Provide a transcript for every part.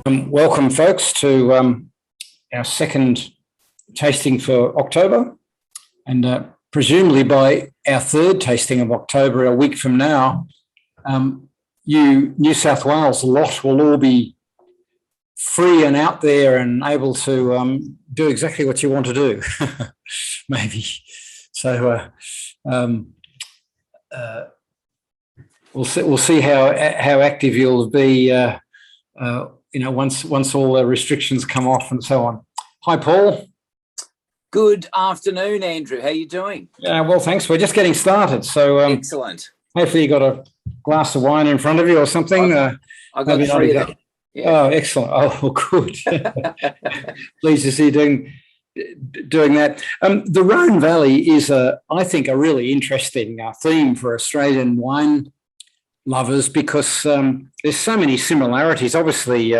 Welcome, folks, to our second tasting for October, and presumably by our third tasting of October, a week from now, you New South Wales lot will all be free and out there and able to do exactly what you want to do, maybe. So we'll see how active you'll be. Once all the restrictions come off and so on. Hi, Paul. Good afternoon, Andrew. How are you doing? Well, thanks. We're just getting started. So excellent. Hopefully you got a glass of wine in front of you or something. I got three of them. Yeah. Oh, excellent. Oh, good. Pleased to see you doing that. The Rhone Valley is, I think, a really interesting theme for Australian wine lovers because there's so many similarities. Obviously,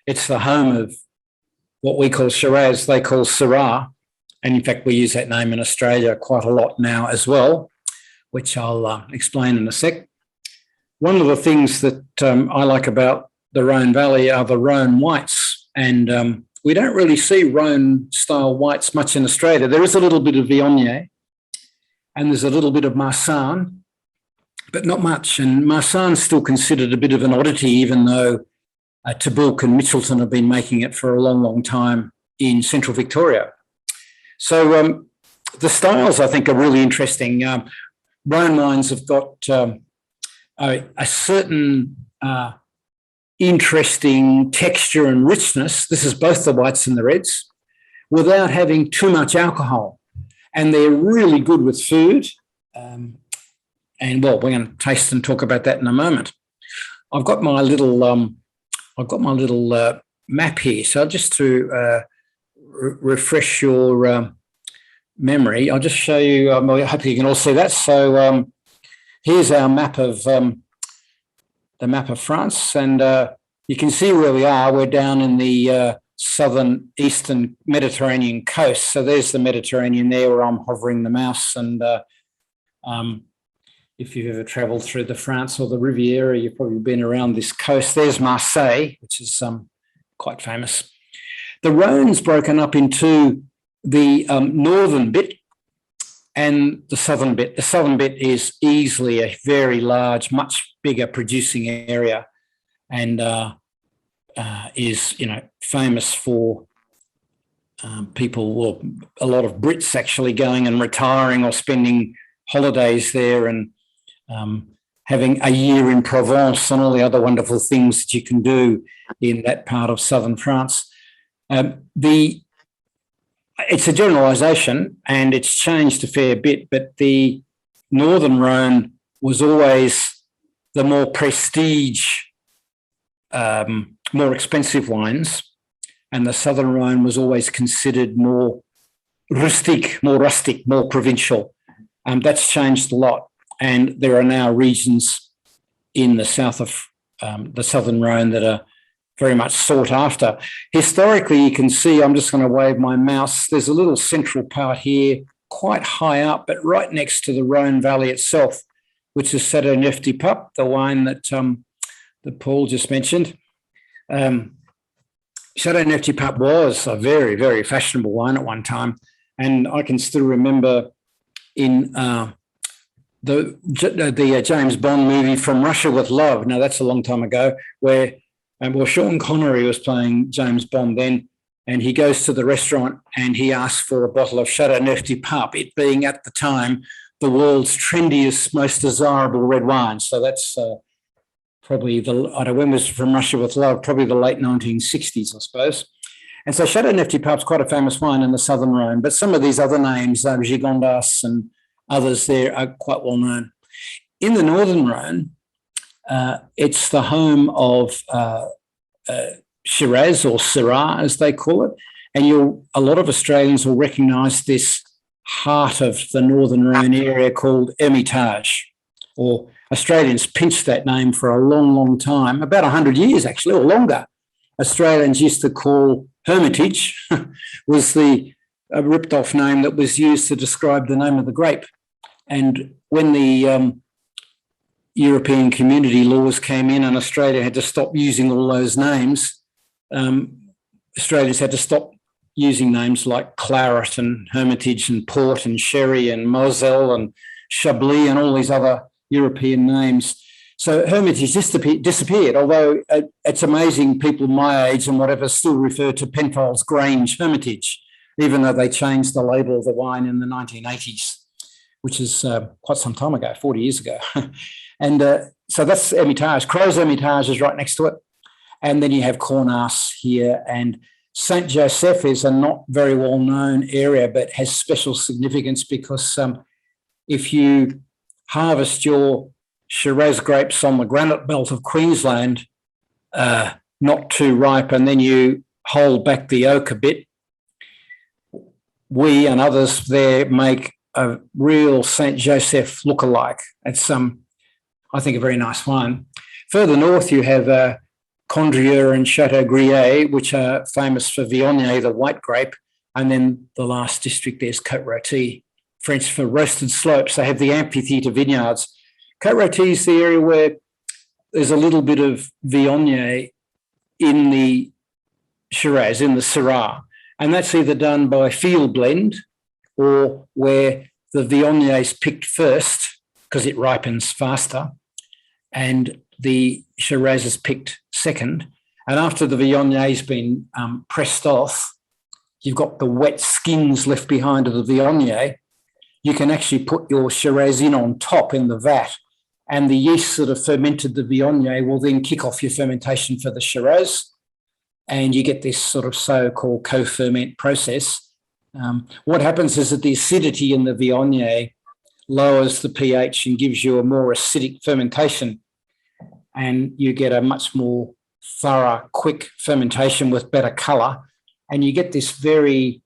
it's the home of what we call Shiraz, they call Syrah, and in fact we use that name in Australia quite a lot now as well, which I'll explain in a sec. One of the things that I like about the Rhone Valley are the Rhone whites, and we don't really see Rhone-style whites much in Australia. There is a little bit of Viognier, and there's a little bit of Marsanne, but not much. And Marsanne's still considered a bit of an oddity, even though Taboulk and Mitchelton have been making it for a long, long time in central Victoria. So the styles, I think, are really interesting. Rhone wines have got a certain interesting texture and richness. This is both the whites and the reds, without having too much alcohol. And they're really good with food. And well, we're going to taste and talk about that in a moment. I've got my little, map here. So just to refresh your memory, I'll just show you. Hopefully, you can all see that. So here's our map of the map of France, and you can see where we are. We're down in the southern eastern Mediterranean coast. So there's the Mediterranean there, where I'm hovering the mouse, and if you've ever travelled through the France or the Riviera, you've probably been around this coast. There's Marseille, which is quite famous. The Rhone's broken up into the northern bit and the southern bit. The southern bit is easily a very large, much bigger producing area, and is famous for people, or a lot of Brits actually going and retiring or spending holidays there, and having a year in Provence and all the other wonderful things that you can do in that part of southern France. It's a generalisation and it's changed a fair bit, but the northern Rhone was always the more prestige, more expensive wines, and the southern Rhone was always considered more rustic, more provincial. That's changed a lot. And there are now regions in the south of the southern Rhone that are very much sought after. Historically, you can see, I'm just going to wave my mouse, there's a little central part here, quite high up, but right next to the Rhone Valley itself, which is Châteauneuf-du-Pape, the wine that Paul just mentioned. Châteauneuf-du-Pape was a very, very fashionable wine at one time, and I can still remember in the James Bond movie From Russia with Love. Now, that's a long time ago, where Sean Connery was playing James Bond then, and he goes to the restaurant and he asks for a bottle of Châteauneuf-du-Pape, it being at the time the world's trendiest, most desirable red wine. So that's probably when was From Russia with Love? Probably the late 1960s, I suppose. And so Châteauneuf-du-Pape is quite a famous wine in the southern Rhone, but some of these other names, Gigondas and others there, are quite well known. In the northern Rhone, it's the home of Shiraz, or Syrah as they call it, and a lot of Australians will recognise this heart of the northern Rhone area called Hermitage, or Australians pinched that name for a long, long time, about 100 years actually, or longer. Australians used to call Hermitage, was the ripped-off name that was used to describe the name of the grape. And when the European community laws came in and Australia had to stop using all those names, Australians had to stop using names like Claret and Hermitage and Port and Sherry and Moselle and Chablis and all these other European names. So Hermitage disappeared, although it's amazing people my age and whatever still refer to Penfolds Grange Hermitage, even though they changed the label of the wine in the 1980s, which is quite some time ago, 40 years ago. And so that's Hermitage. Crozes Hermitage is right next to it. And then you have Cornas here, and Saint Joseph is a not very well-known area, but has special significance because if you harvest your Shiraz grapes on the granite belt of Queensland, not too ripe, and then you hold back the oak a bit, we and others there make a real Saint Joseph lookalike. It's, I think, a very nice wine. Further north, you have Condrieu and Chateau Grillé, which are famous for Viognier, the white grape, and then the last district there's Côte Rôtie, French for roasted slopes. They have the amphitheatre vineyards. Côte Rôtie is the area where there's a little bit of Viognier in the Shiraz, in the Syrah, and that's either done by field blend or where the Viognier is picked first because it ripens faster, and the Shiraz is picked second. And after the Viognier has been pressed off, you've got the wet skins left behind of the Viognier. You can actually put your Shiraz in on top in the vat, and the yeasts that have fermented the Viognier will then kick off your fermentation for the Shiraz, and you get this sort of so-called co-ferment process. What happens is that the acidity in the Viognier lowers the pH and gives you a more acidic fermentation, and you get a much more thorough, quick fermentation with better colour, and you get this very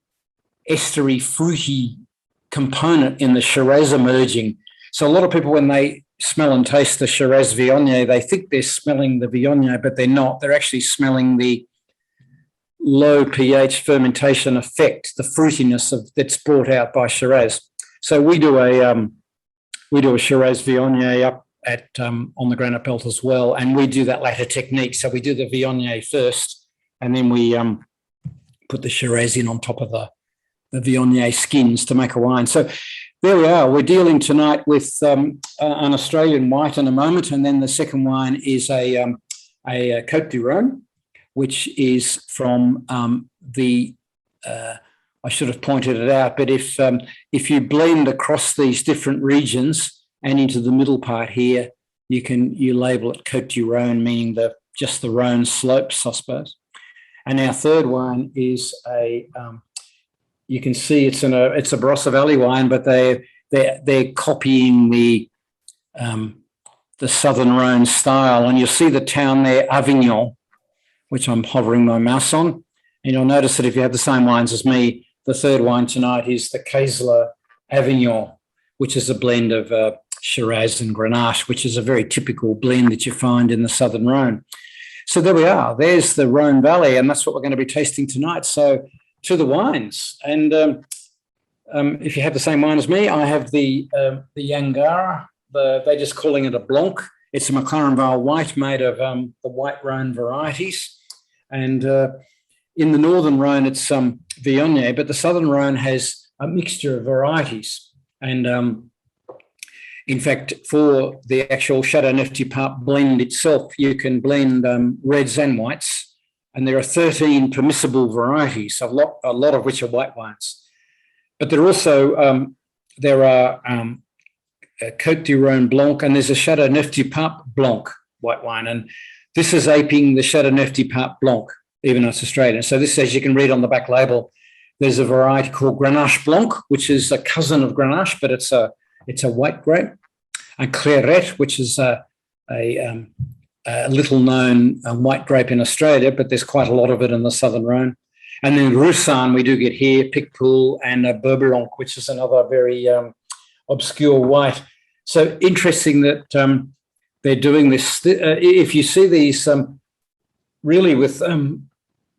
estery, fruity component in the Shiraz emerging. So a lot of people, when they smell and taste the Shiraz Viognier, they think they're smelling the Viognier, but they're not. They're actually smelling the low pH fermentation effect, the fruitiness that's brought out by Shiraz. So we do a Shiraz Viognier up at on the granite belt as well, and we do that latter technique. So we do the Viognier first, and then we put the Shiraz in on top of the Viognier skins to make a wine. So there we are. We're dealing tonight with an Australian white in a moment, and then the second wine is a Côte du Rhone, which is from I should have pointed it out, but if you blend across these different regions and into the middle part here, you label it Côte du Rhone, meaning just the Rhone slopes, I suppose. And our third wine is you can see it's a Barossa Valley wine, but they're copying the Southern Rhone style, and you'll see the town there, Avignon, which I'm hovering my mouse on, and you'll notice that if you have the same wines as me, the third wine tonight is the Kaesler Avignon, which is a blend of Shiraz and Grenache, which is a very typical blend that you find in the Southern Rhone. So there we are. There's the Rhone Valley, and that's what we're going to be tasting tonight. So to the wines. And if you have the same wine as me, I have the Yangarra. They're just calling it a Blanc. It's a McLaren Vale white made of the white Rhone varieties. And in the Northern Rhone, it's Viognier, but the Southern Rhone has a mixture of varieties. And in fact, for the actual Châteauneuf-du-Pape blend itself, you can blend reds and whites, and there are 13 permissible varieties, a lot of which are white wines. But there also Côte du Rhone Blanc, and there's a Châteauneuf-du-Pape Blanc white wine, and this is aping the Châteauneuf-du-Pape Blanc, even though it's Australian. So this, as you can read on the back label, there's a variety called Grenache Blanc, which is a cousin of Grenache, but it's a white grape. And Clairette, which is a little-known white grape in Australia, but there's quite a lot of it in the Southern Rhone. And then Roussanne we do get here, Picpoul, and Beurre which is another very obscure white. So interesting that they're doing this. If you see these really with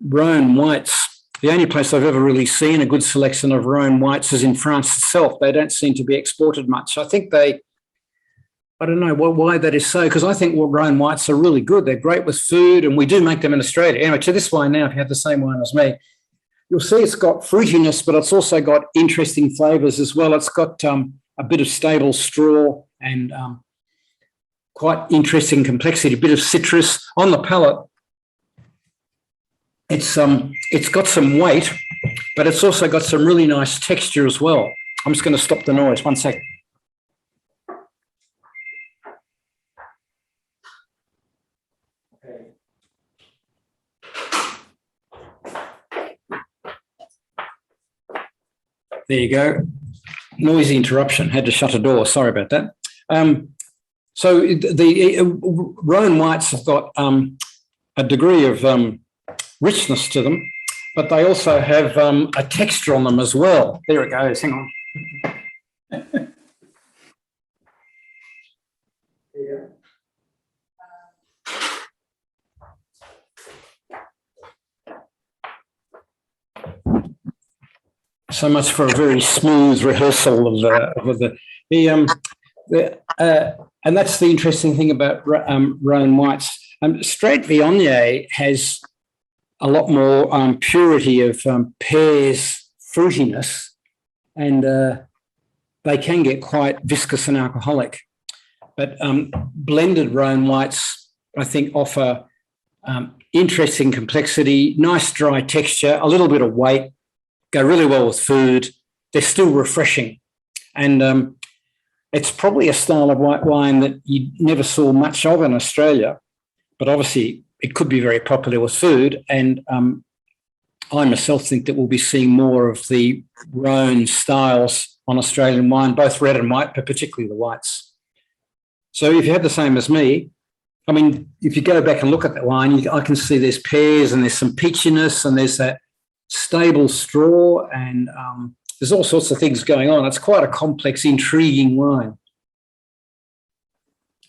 Rhone whites, the only place I've ever really seen a good selection of Rhone whites is in France itself. They don't seem to be exported much. I think I don't know why that is so, because I think Rhone whites are really good. They're great with food, and we do make them in Australia. Anyway, to this wine now, if you have the same wine as me, you'll see it's got fruitiness, but it's also got interesting flavours as well. It's got a bit of stable straw and quite interesting complexity, a bit of citrus on the palate. It's got some weight, but it's also got some really nice texture as well. I'm just going to stop the noise. 1 sec. There you go. Noisy interruption. Had to shut a door. Sorry about that. So the Rhone whites have got a degree of richness to them, but they also have a texture on them as well. There it goes. Hang on. There you go. So much for a very smooth rehearsal of and that's the interesting thing about Rhone whites. Straight Viognier has a lot more purity of pears fruitiness, and they can get quite viscous and alcoholic. But blended Rhone whites, I think, offer interesting complexity, nice dry texture, a little bit of weight, go really well with food. They're still refreshing. And it's probably a style of white wine that you never saw much of in Australia, but obviously it could be very popular with food. And I myself think that we'll be seeing more of the Rhone styles on Australian wine, both red and white, but particularly the whites. So if you have the same as me, I mean, if you go back and look at that wine, I can see there's pears and there's some peachiness and there's that stable straw, and there's all sorts of things going on. It's quite a complex, intriguing wine,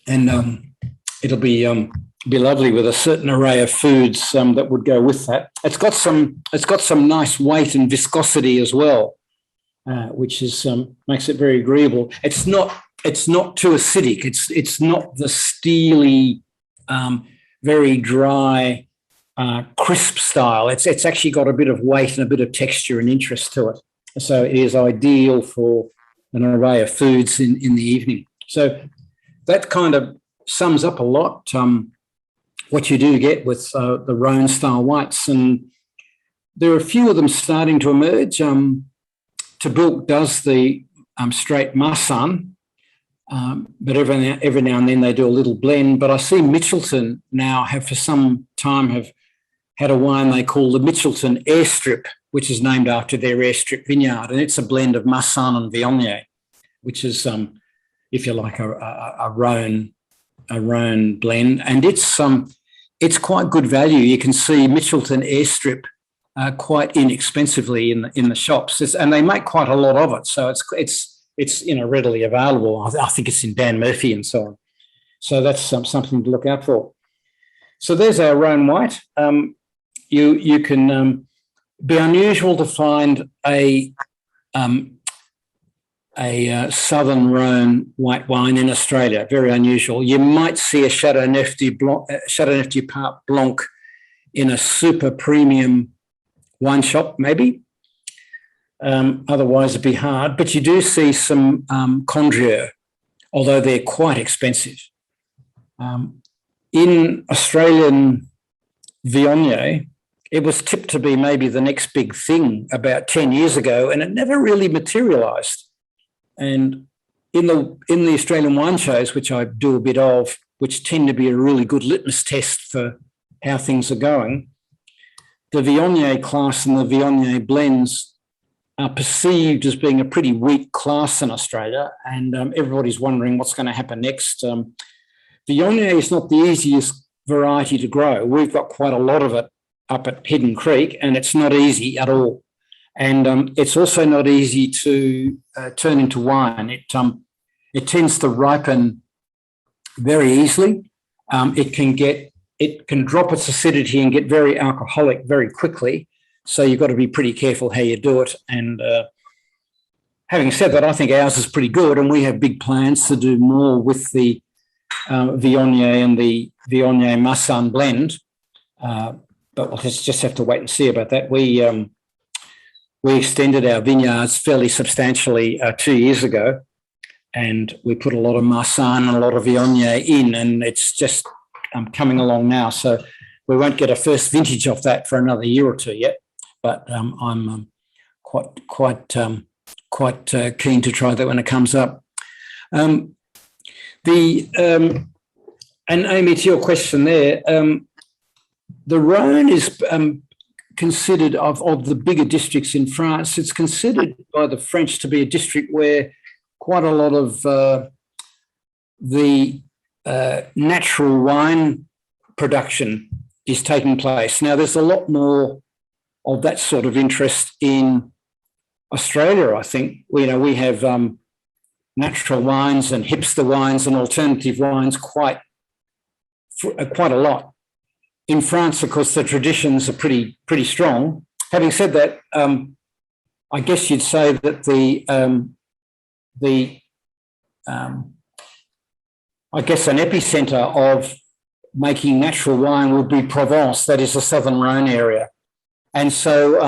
and it'll be lovely with a certain array of foods that would go with that. It's got some nice weight and viscosity as well, which is makes it very agreeable. It's not too acidic. It's not the steely, very dry, crisp style. It's actually got a bit of weight and a bit of texture and interest to it. So it is ideal for an array of foods in the evening. So that kind of sums up a lot what you do get with the Rhone style whites. And there are a few of them starting to emerge. Tabuk does the straight Marsanne, but every now and then they do a little blend. But I see Mitchelton now for some time have had a wine they call the Mitchelton Airstrip, which is named after their airstrip vineyard, and it's a blend of Marsanne and Viognier, which is, if you like, a Rhone blend, and it's quite good value. You can see Mitchelton Airstrip quite inexpensively in the shops, and they make quite a lot of it, so it's readily available. I think it's in Dan Murphy and so on. So that's something to look out for. So there's our Rhone white. You can be unusual to find a Southern Rhone white wine in Australia. Very unusual. You might see a Châteauneuf du Pape Blanc in a super premium wine shop, maybe. Otherwise, it'd be hard. But you do see some Condrieu, although they're quite expensive. In Australian Viognier, it was tipped to be maybe the next big thing about 10 years ago, and it never really materialised. And in the Australian wine shows, which I do a bit of, which tend to be a really good litmus test for how things are going, the Viognier class and the Viognier blends are perceived as being a pretty weak class in Australia, and everybody's wondering what's going to happen next. Viognier is not the easiest variety to grow. We've got quite a lot of it up at Hidden Creek, and it's not easy at all. And it's also not easy to turn into wine. It tends to ripen very easily. It can drop its acidity and get very alcoholic very quickly. So you've got to be pretty careful how you do it. And having said that, I think ours is pretty good, and we have big plans to do more with the Viognier and the Viognier Marsanne blend. But we'll just have to wait and see about that. We extended our vineyards fairly substantially 2 years ago, and we put a lot of Marsanne and a lot of Viognier in, and it's just coming along now. So we won't get a first vintage of that for another year or two yet. But I'm quite keen to try that when it comes up. And Amy, to your question there, the Rhone is considered of the bigger districts in France. It's considered by the French to be a district where quite a lot of the natural wine production is taking place. Now, there's a lot more of that sort of interest in Australia, I think. We have natural wines and hipster wines and alternative wines quite a lot. In France, of course, the traditions are pretty strong. Having said that, I guess you'd say that I guess an epicenter of making natural wine would be Provence, that is the southern Rhone area. And so,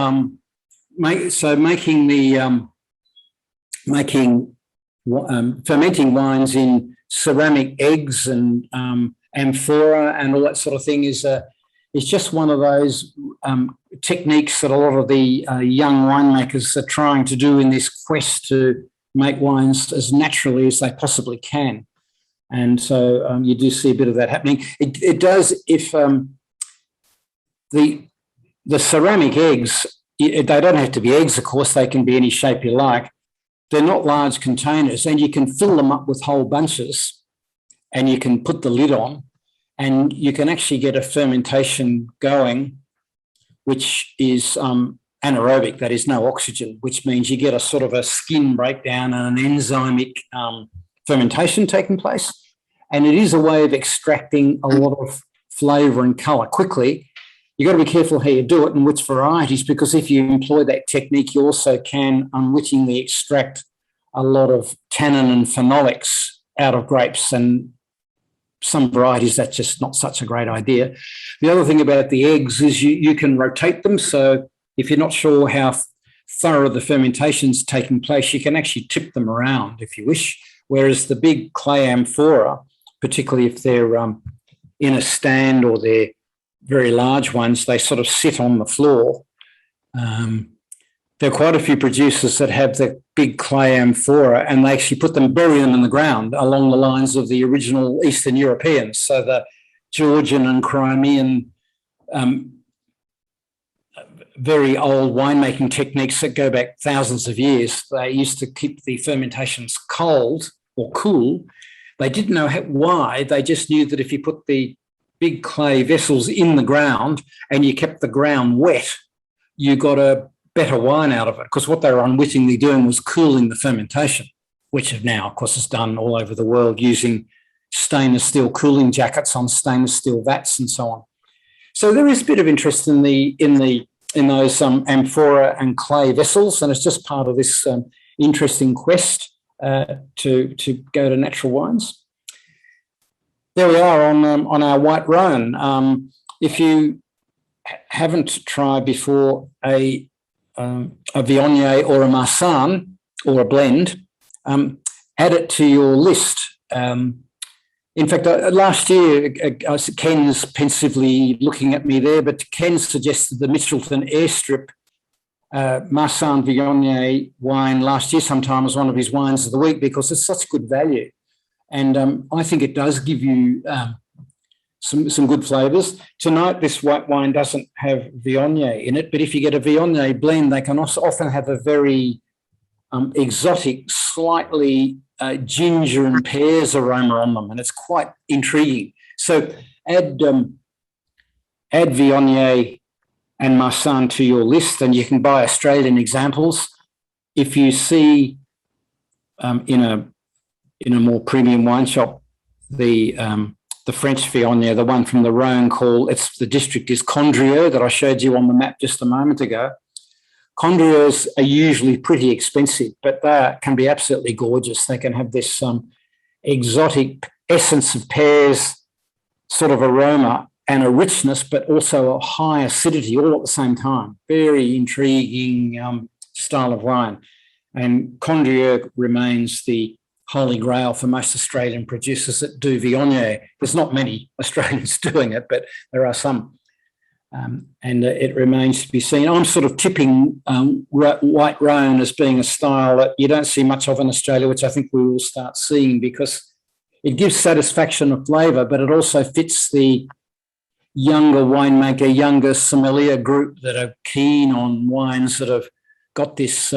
fermenting wines in ceramic eggs and amphora and all that sort of thing is just one of those techniques that a lot of the young winemakers are trying to do in this quest to make wines as naturally as they possibly can. And so you do see a bit of that happening. It does if the ceramic eggs, they don't have to be eggs, of course, they can be any shape you like. They're not large containers, and you can fill them up with whole bunches and you can put the lid on and you can actually get a fermentation going, which is anaerobic, that is no oxygen, which means you get a sort of a skin breakdown and an enzymic fermentation taking place. And it is a way of extracting a lot of flavour and colour quickly. You've got to be careful how you do it and which varieties, because if you employ that technique, you also can unwittingly extract a lot of tannin and phenolics out of grapes, and some varieties that's just not such a great idea. The other thing about the eggs is you can rotate them. So if you're not sure how thorough the fermentation's taking place, you can actually tip them around if you wish, whereas the big clay amphora, particularly if they're in a stand or they're very large ones, they sort of sit on the floor. There are quite a few producers that have the big clay amphora and they actually bury them in the ground along the lines of the original Eastern Europeans. So the Georgian and Crimean very old winemaking techniques that go back thousands of years, they used to keep the fermentations cold or cool. They didn't know why. They just knew that if you put the big clay vessels in the ground and you kept the ground wet, you got a better wine out of it, because what they were unwittingly doing was cooling the fermentation, which now, of course, is done all over the world using stainless steel cooling jackets on stainless steel vats and so on. So there is a bit of interest in those amphora and clay vessels, and it's just part of this interesting quest to go to natural wines. There we are on our white Rhone. If you haven't tried before a Viognier or a Marsanne or a blend, add it to your list. In fact, last year, Ken's pensively looking at me there, but Ken suggested the Mitchelton Airstrip Marsanne Viognier wine last year sometime as one of his wines of the week, because it's such good value. And I think it does give you some good flavours. Tonight, this white wine doesn't have Viognier in it, but if you get a Viognier blend, they can also often have a very exotic, slightly ginger and pears aroma on them, and it's quite intriguing. So add Viognier and Marsanne to your list, and you can buy Australian examples. If you see in a more premium wine shop the French Viognier, the one from the Rhone, the district is Condrieu that I showed you on the map just a moment ago. Condrieurs are usually pretty expensive, but they can be absolutely gorgeous. They can have this exotic essence of pears sort of aroma and a richness, but also a high acidity all at the same time. Very intriguing style of wine. And Condrieu remains the holy grail for most Australian producers that do Viognier. There's not many Australians doing it, but there are some. And it remains to be seen. I'm sort of tipping white Rhone as being a style that you don't see much of in Australia, which I think we will start seeing because it gives satisfaction of flavour, but it also fits the younger winemaker, younger sommelier group that are keen on wines that have got this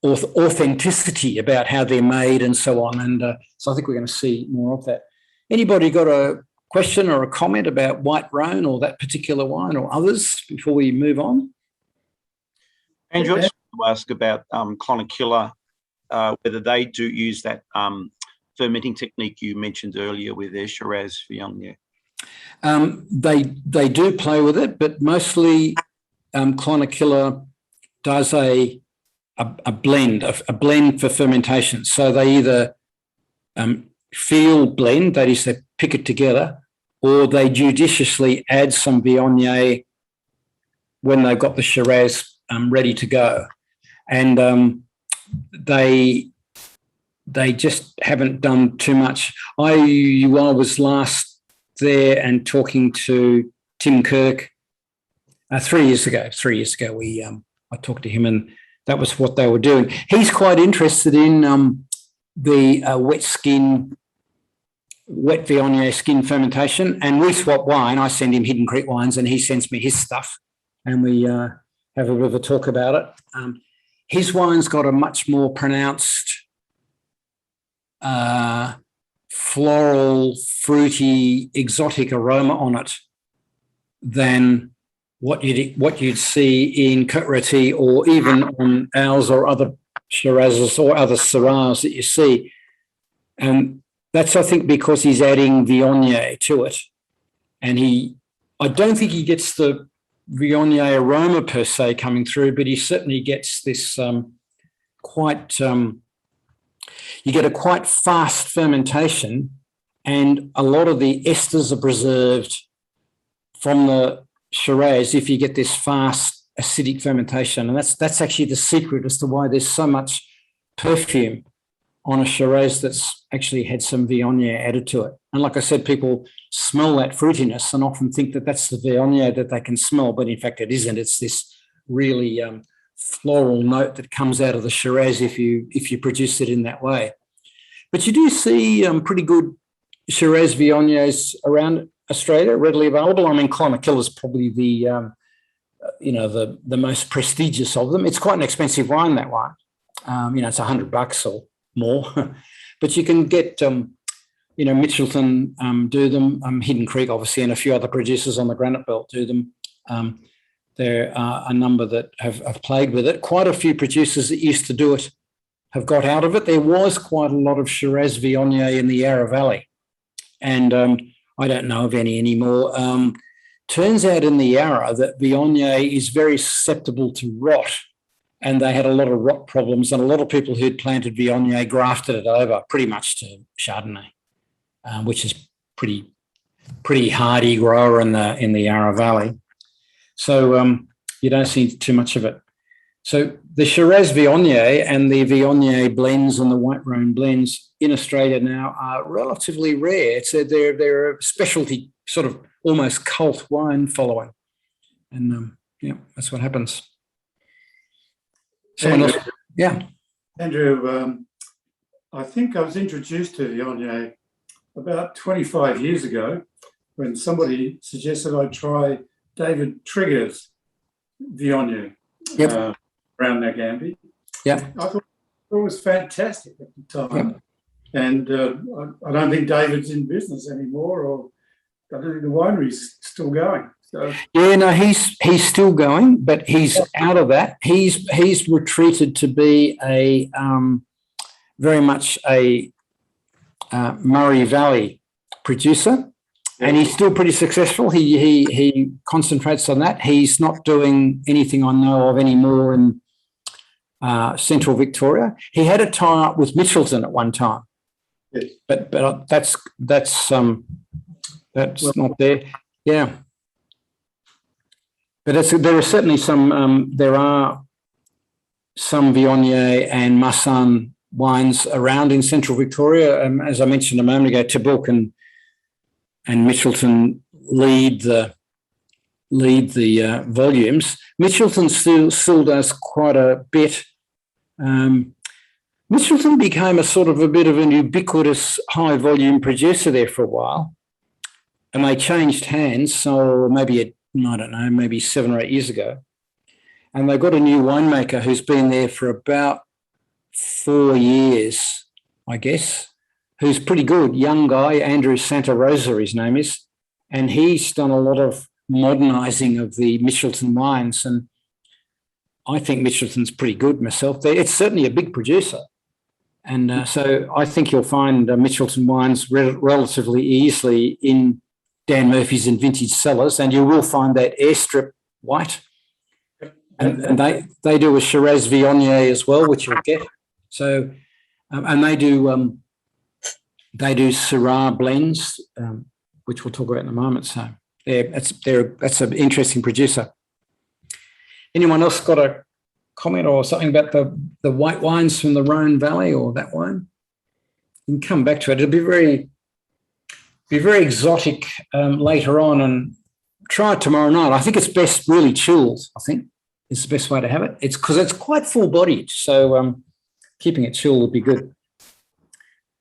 authenticity about how they're made and so on. And so I think we're going to see more of that. Anybody got a question or a comment about white Rhone or that particular wine or others before we move on? Andrew, I just want to ask about Clonakilla, whether they do use that fermenting technique you mentioned earlier with their Shiraz Viognier. They do play with it, but mostly Clonakilla does a blend for fermentation. So they either field blend, that is, they pick it together, or they judiciously add some Viognier when they've got the Shiraz ready to go. And they just haven't done too much. I was last there and talking to Tim Kirk 3 years ago. 3 years ago, I talked to him, and that was what they were doing. He's quite interested in the wet Viognier skin fermentation, and we swap wine. I send him Hidden Creek wines, and he sends me his stuff, and we have a bit of a talk about it. His wine's got a much more pronounced floral, fruity, exotic aroma on it than what you'd see in Côte Rôtie or even on ours or other Shirazes or other Syrahs that you see. And that's, I think, because he's adding Viognier to it. And I don't think he gets the Viognier aroma per se coming through, but he certainly gets this you get a quite fast fermentation, and a lot of the esters are preserved from the Shiraz if you get this fast acidic fermentation. And that's actually the secret as to why there's so much perfume on a Shiraz that's actually had some Viognier added to it. And like I said, people smell that fruitiness and often think that that's the Viognier that they can smell, but in fact it isn't. It's this really floral note that comes out of the Shiraz if you produce it in that way. But you do see pretty good Shiraz Viogniers around Australia, readily available. I mean, Clonakilla is probably the most prestigious of them. It's quite an expensive wine, that wine. It's $100 or more, but you can get, Mitchelton do them, Hidden Creek, obviously, and a few other producers on the Granite Belt do them. There are a number that have played with it. Quite a few producers that used to do it have got out of it. There was quite a lot of Shiraz Viognier in the Yarra Valley, and I don't know of any anymore. Turns out in the Yarra that Viognier is very susceptible to rot, and they had a lot of rot problems, and a lot of people who'd planted Viognier grafted it over pretty much to Chardonnay, which is pretty hardy grower in the Yarra Valley. So you don't see too much of it. So the Shiraz Viognier and the Viognier blends and the white Rhone blends in Australia now are relatively rare. They're a specialty, sort of almost cult wine following. And that's what happens. Someone else? Yeah. Andrew, I think I was introduced to Viognier about 25 years ago when somebody suggested I try David Trigger's Viognier around Nagambie. Yeah. I thought it was fantastic at the time. Yep. And I don't think David's in business anymore, or I don't think the winery's still going. So yeah, no, he's still going, but he's out of that. He's retreated to be a very much a Murray Valley producer. And he's still pretty successful. He concentrates on that. He's not doing anything I know of anymore in Central Victoria. He had a tie-up with Mitchelton at one time, Yes. but that's not there. Yeah, but there are certainly some. There are some Viognier and Marsanne wines around in Central Victoria. As I mentioned a moment ago, Tibouk and Mitchelton lead the volumes. Mitchelton still does quite a bit. Mitchelton became a bit of an ubiquitous high volume producer there for a while, and they changed hands. So maybe 7 or 8 years ago, and they got a new winemaker who's been there for about 4 years, I guess, who's pretty good, young guy, Andrew Santa Rosa, his name is, and he's done a lot of modernising of the Mitchelton wines, and I think Mitchelton's pretty good myself. It's certainly a big producer, and so I think you'll find Mitchelton wines relatively easily in Dan Murphy's and Vintage Cellars, and you will find that airstrip white, and they do a Shiraz Viognier as well, which you'll get. So, and they do Syrah blends, which we'll talk about in a moment. So, that's an interesting producer. Anyone else got a comment or something about the white wines from the Rhone Valley or that wine? You can come back to it. It'll be very exotic later on, and try it tomorrow night. I think it's best really chilled. I think is the best way to have it. It's because it's quite full bodied, so keeping it chilled would be good.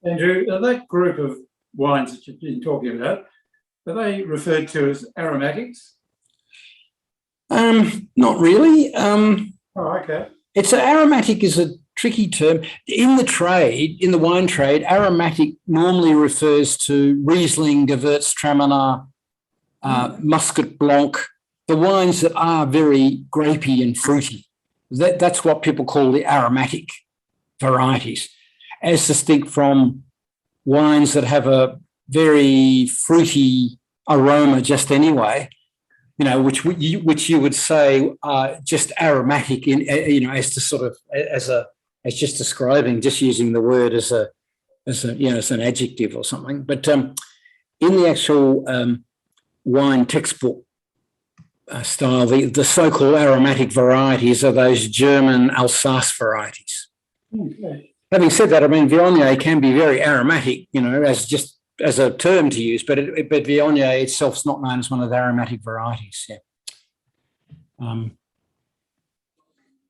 Andrew, that group of wines that you've been talking about, are they referred to as aromatics? Not really. Okay. Aromatic is a tricky term. In the wine trade, aromatic normally refers to Riesling, Gewürztraminer, Muscat Blanc, the wines that are very grapey and fruity. That's what people call the aromatic varieties, as distinct from wines that have a very fruity aroma just anyway, which you would say are just aromatic as just describing, just using the word as an adjective or something. But in the actual wine textbook style, the so-called aromatic varieties are those German Alsace varieties. Okay. Having said that, I mean, Viognier can be very aromatic, as a term to use, but Viognier itself is not known as one of the aromatic varieties. Yeah.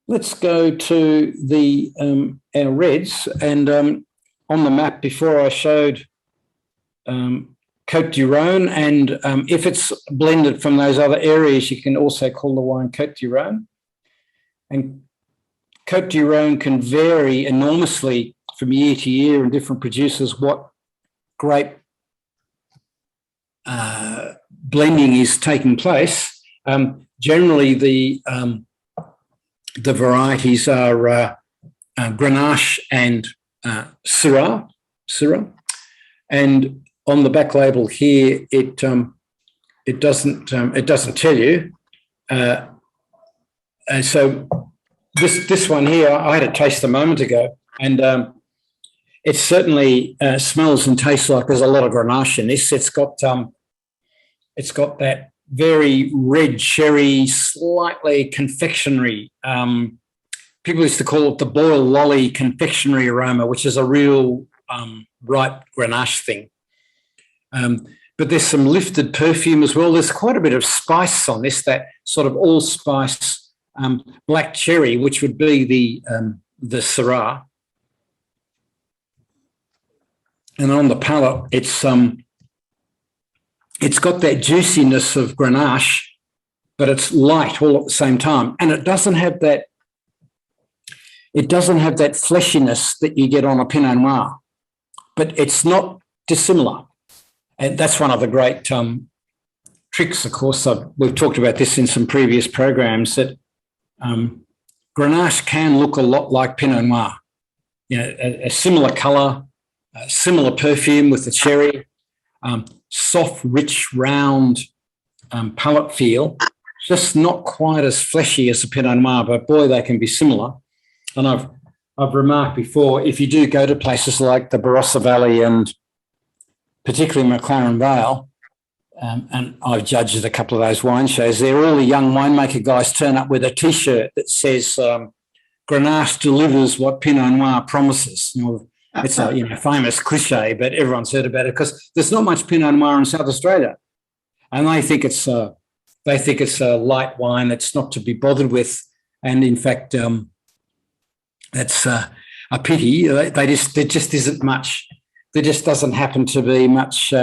Let's go to our reds, and on the map before I showed Côte du Rhône, and if it's blended from those other areas, you can also call the wine Côte du Rhône. And Côte du Rhône can vary enormously from year to year in different producers what grape blending is taking place. Generally, the varieties are Grenache and Syrah, and on the back label here, it doesn't tell you. So this one here, I had a taste a moment ago, and it certainly smells and tastes like there's a lot of Grenache in this. It's got that very red cherry, slightly confectionery. People used to call it the boil lolly confectionery aroma, which is a real ripe Grenache thing. But there's some lifted perfume as well. There's quite a bit of spice on this, that sort of allspice black cherry, which would be the Syrah. And on the palate, it's got that juiciness of Grenache, but it's light all at the same time, and it doesn't have that fleshiness that you get on a Pinot Noir, but it's not dissimilar. And that's one of the great tricks, of course. We've talked about this in some previous programs, that Grenache can look a lot like Pinot Noir, a similar colour, similar perfume with the cherry. soft, rich, round palate feel, just not quite as fleshy as a Pinot Noir, but boy, they can be similar. And I've remarked before, if you do go to places like the Barossa Valley and particularly McLaren Vale, and I've judged at a couple of those wine shows, there all the young winemaker guys turn up with a T-shirt that says Grenache delivers what Pinot Noir promises. It's a famous cliche, but everyone's heard about it because there's not much Pinot Noir in South Australia, and they think it's a light wine that's not to be bothered with, and in fact, that's a pity. There just isn't much. There just doesn't happen to be much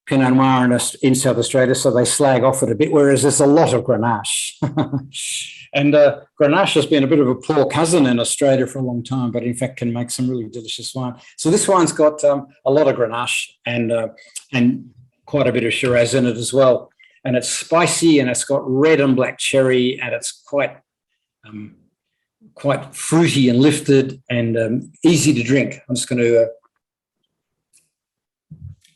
Pinot Noir in South Australia, so they slag off it a bit, whereas there's a lot of Grenache. And Grenache has been a bit of a poor cousin in Australia for a long time, but in fact can make some really delicious wine. So this wine's got a lot of Grenache and quite a bit of Shiraz in it as well. And it's spicy, and it's got red and black cherry, and it's quite fruity and lifted and easy to drink. I'm just going to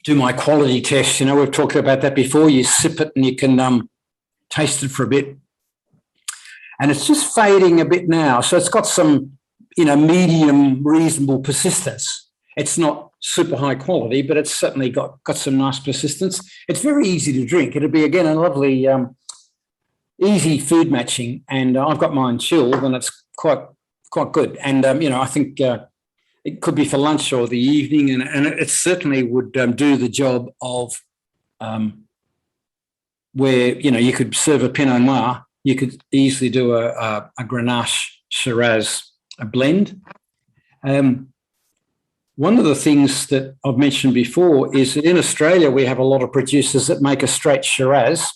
do my quality test. We've talked about that before. You sip it and you can taste it for a bit. And it's just fading a bit now. So it's got some, medium, reasonable persistence. It's not super high quality, but it's certainly got some nice persistence. It's very easy to drink. It'll be, again, a lovely, easy food matching. And I've got mine chilled, and it's quite good. And, I think it could be for lunch or the evening, and it certainly would do the job of where, you could serve a Pinot Noir. You could easily do a Grenache Shiraz blend. One of the things that I've mentioned before is that in Australia we have a lot of producers that make a straight Shiraz.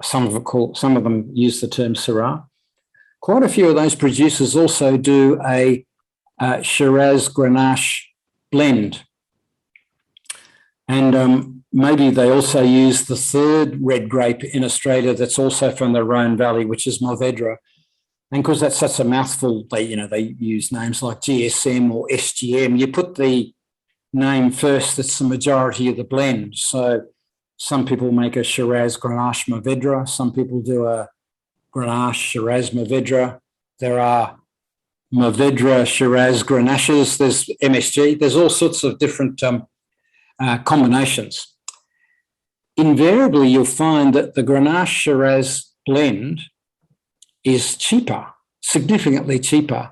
Some of them use the term Syrah. Quite a few of those producers also do a Shiraz Grenache blend. And maybe they also use the third red grape in Australia that's also from the Rhone Valley, which is Mourvèdre. And because that's such a mouthful, they use names like GSM or SGM. You put the name first, that's the majority of the blend. So some people make a Shiraz Grenache Mourvèdre. Some people do a Grenache Shiraz Mourvèdre. There are Mourvèdre Shiraz Grenaches. There's MSG. There's all sorts of different combinations. Invariably, you'll find that the Grenache Shiraz blend is cheaper, significantly cheaper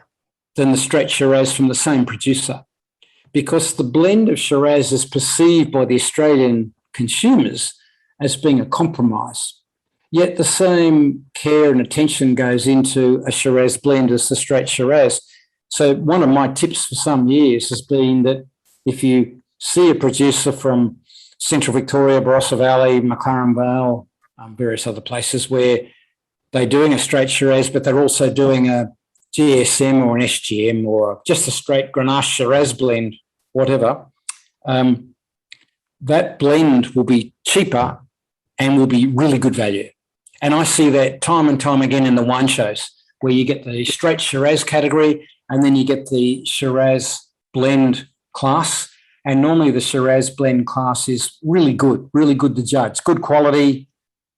than the straight Shiraz from the same producer, because the blend of Shiraz is perceived by the Australian consumers as being a compromise. Yet the same care and attention goes into a Shiraz blend as the straight Shiraz. So one of my tips for some years has been that if you see a producer from Central Victoria, Barossa Valley, McLaren Vale, various other places where they're doing a straight Shiraz, but they're also doing a GSM or an SGM or just a straight Grenache Shiraz blend, whatever, that blend will be cheaper and will be really good value. And I see that time and time again in the wine shows where you get the straight Shiraz category and then you get the Shiraz blend class. And normally the Shiraz blend class is really good to judge, good quality,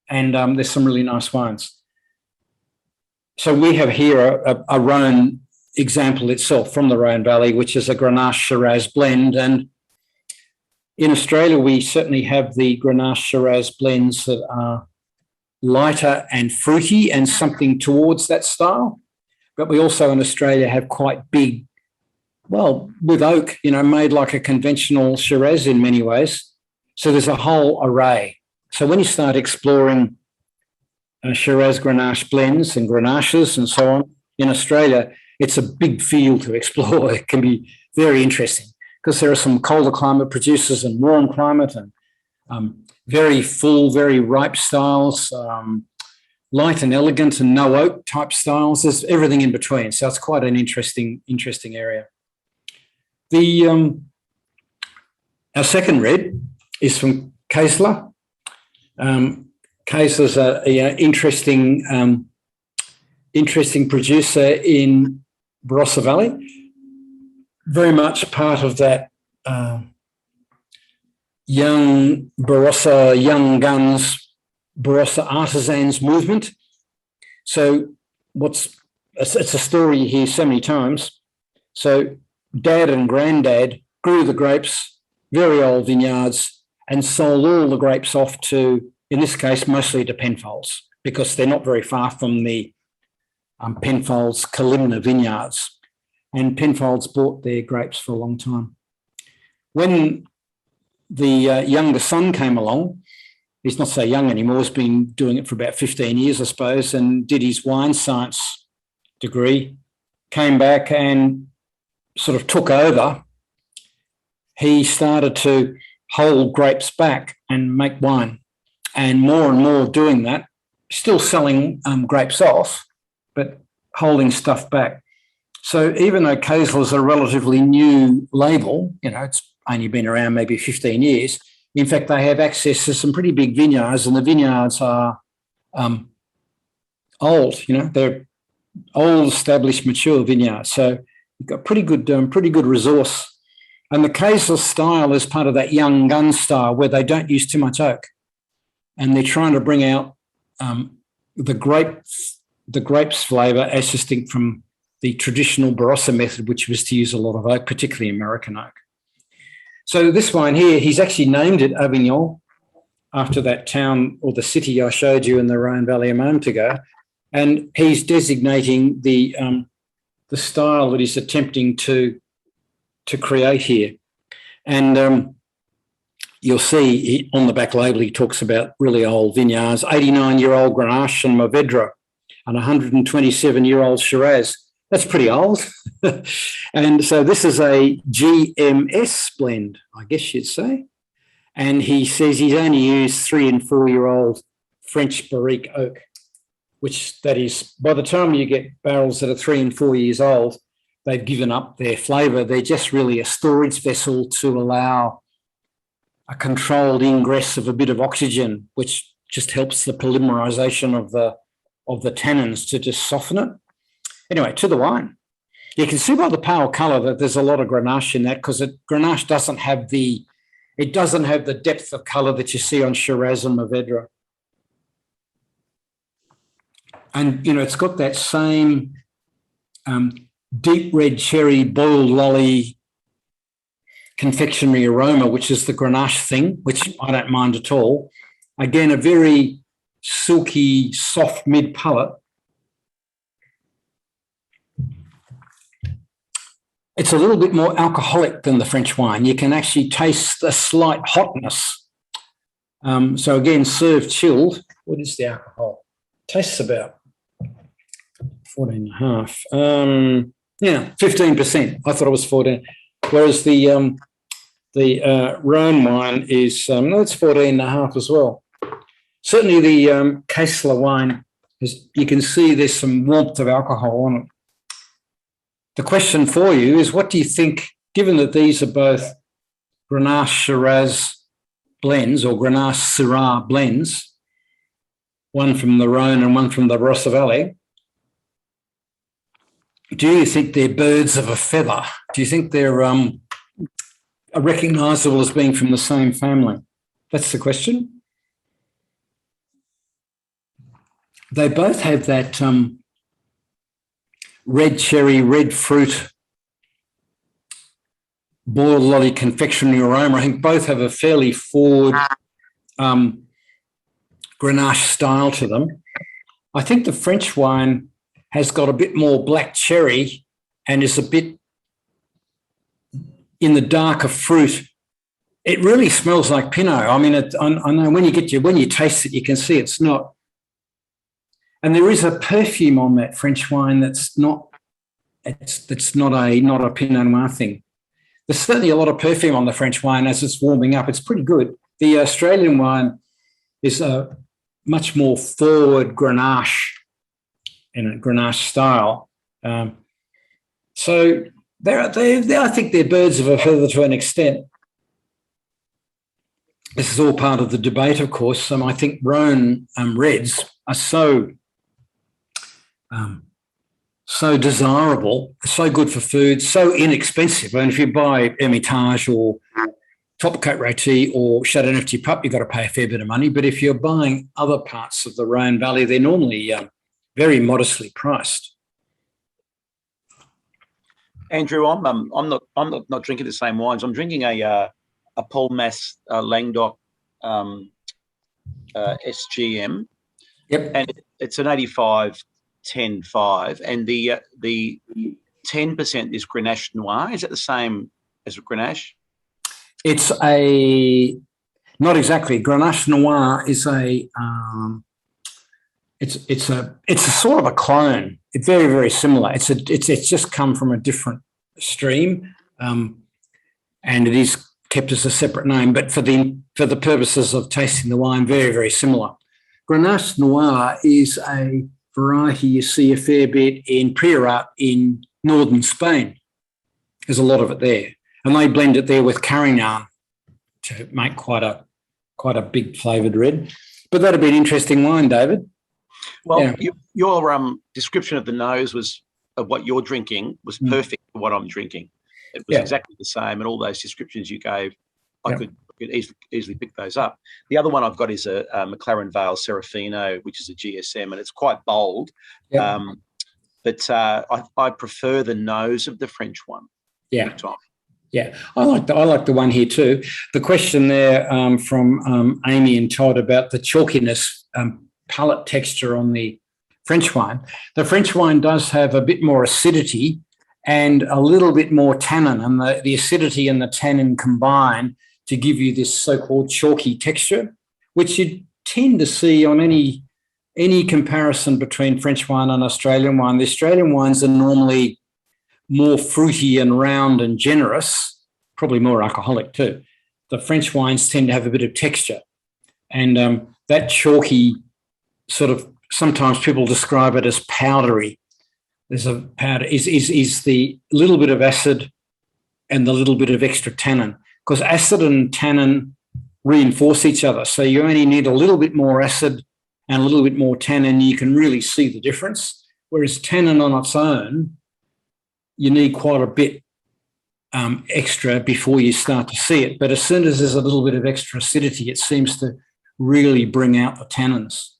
and there's some really nice wines. So we have here a Rhone example itself from the Rhone Valley, which is a Grenache Shiraz blend. And in Australia, we certainly have the Grenache Shiraz blends that are lighter and fruity and something towards that style. But we also in Australia have quite big, well, with oak, made like a conventional Shiraz in many ways. So there's a whole array. So when you start exploring Shiraz Grenache blends and Grenaches and so on in Australia, it's a big field to explore. It can be very interesting because there are some colder climate producers and warm climate and very full, very ripe styles, light and elegant and no oak type styles. There's everything in between. So it's quite an interesting area. Our second red is from Kaesler. Kaesler's an interesting producer in Barossa Valley, very much part of that young Barossa, young guns, Barossa artisans movement. So it's a story you hear so many times. So dad and granddad grew the grapes, very old vineyards, and sold all the grapes off to, in this case, mostly to Penfolds, because they're not very far from the Penfolds Kalimna vineyards. And Penfolds bought their grapes for a long time. When the younger son came along, he's not so young anymore, he's been doing it for about 15 years, I suppose, and did his wine science degree, came back and sort of took over. He started to hold grapes back and make wine, and more doing that, still selling grapes off, but holding stuff back. So even though Kaesler is a relatively new label, it's only been around maybe 15 years, in fact, they have access to some pretty big vineyards, and the vineyards are old, they're old, established, mature vineyards. So you've got pretty good resource. And the Kaesler style is part of that young gun style where they don't use too much oak. And they're trying to bring out the grapes flavour as distinct from the traditional Barossa method, which was to use a lot of oak, particularly American oak. So this wine here, he's actually named it Avignon after that town or the city I showed you in the Rhone Valley a moment ago. And he's designating the style that he's attempting to create here. And you'll see on the back label, he talks about really old vineyards, 89-year-old Grenache and Mourvedre, and 127-year-old Shiraz. That's pretty old. And so this is a GMS blend, I guess you'd say. And he says he's only used 3- and 4-year-old French barrique oak, which that is, by the time you get barrels that are 3 and 4 years old, they've given up their flavour. They're just really a storage vessel to allow a controlled ingress of a bit of oxygen, which just helps the polymerisation of the tannins to just soften it. Anyway, to the wine. You can see by the pale colour that there's a lot of Grenache in that, because Grenache doesn't have the depth of colour that you see on Shiraz and Mourvedre. And, it's got that same deep red cherry, boiled lolly confectionery aroma, which is the Grenache thing, which I don't mind at all. Again, a very silky, soft mid-palate. It's a little bit more alcoholic than the French wine. You can actually taste a slight hotness. So again, served chilled. What is the alcohol? Tastes about 14.5. 15%. I thought it was 14. Whereas the Rhone wine is, it's 14.5 as well. Certainly the Kaesler wine, you can see there's some warmth of alcohol on it. The question for you is, what do you think, given that these are both Grenache Shiraz blends or Grenache Syrah blends, one from the Rhone and one from the Barossa Valley, do you think they're birds of a feather? Do you think they're recognisable as being from the same family? That's the question. They both have that red cherry, red fruit, boiled lolly confectionery aroma. I think both have a fairly forward Grenache style to them. I think the French wine has got a bit more black cherry and is a bit in the darker fruit. It really smells like Pinot. I mean, I know when you taste it, you can see it's not. And there is a perfume on that French wine that's not a Pinot Noir thing. There's certainly a lot of perfume on the French wine as it's warming up. It's pretty good. The Australian wine is a much more forward Grenache in a Grenache style. So I think they're birds of a feather to an extent. This is all part of the debate, of course. I think Rhone Reds are so desirable, so good for food, so inexpensive. And if you buy Hermitage or top coat roti or Chardonnay du Pape, you've got to pay a fair bit of money. But if you're buying other parts of the Rhone Valley, they're normally very modestly priced. Andrew, I'm not drinking the same wines. I'm drinking a Paul Mass Languedoc SGM. Yep. And it's an 85-10-5, and the 10% is Grenache Noir. Is it the same as a Grenache? It's not exactly. Grenache Noir is it's a sort of a clone. It's very, very similar. It's just come from a different stream, and it is kept as a separate name. But for the purposes of tasting the wine, very, very similar. Grenache Noir is a variety you see a fair bit in Priorat in northern Spain. There's a lot of it there, and they blend it there with Carignan to make quite a big flavoured red. But that'd be an interesting wine, David. Well, Yeah. your description of the nose of what you're drinking was perfect for what I'm drinking. It was exactly the same, and all those descriptions you gave, I could easily pick those up. The other one I've got is a McLaren Vale Serafino, which is a GSM, and it's quite bold. Yep. But I prefer the nose of the French one. Yeah. Yeah, I like the one here too. The question there from Amy and Todd about the chalkiness palate texture on the French wine. The French wine does have a bit more acidity and a little bit more tannin, and the acidity and the tannin combine to give you this so-called chalky texture, which you tend to see on any comparison between French wine and Australian wine. The Australian wines are normally more fruity and round and generous, probably more alcoholic too. The French wines tend to have a bit of texture, and that chalky sort of, sometimes people describe it as powdery. There's a powder is the little bit of acid and the little bit of extra tannin, because acid and tannin reinforce each other. So you only need a little bit more acid and a little bit more tannin, you can really see the difference. Whereas tannin on its own, you need quite a bit extra before you start to see it. But as soon as there's a little bit of extra acidity, it seems to really bring out the tannins.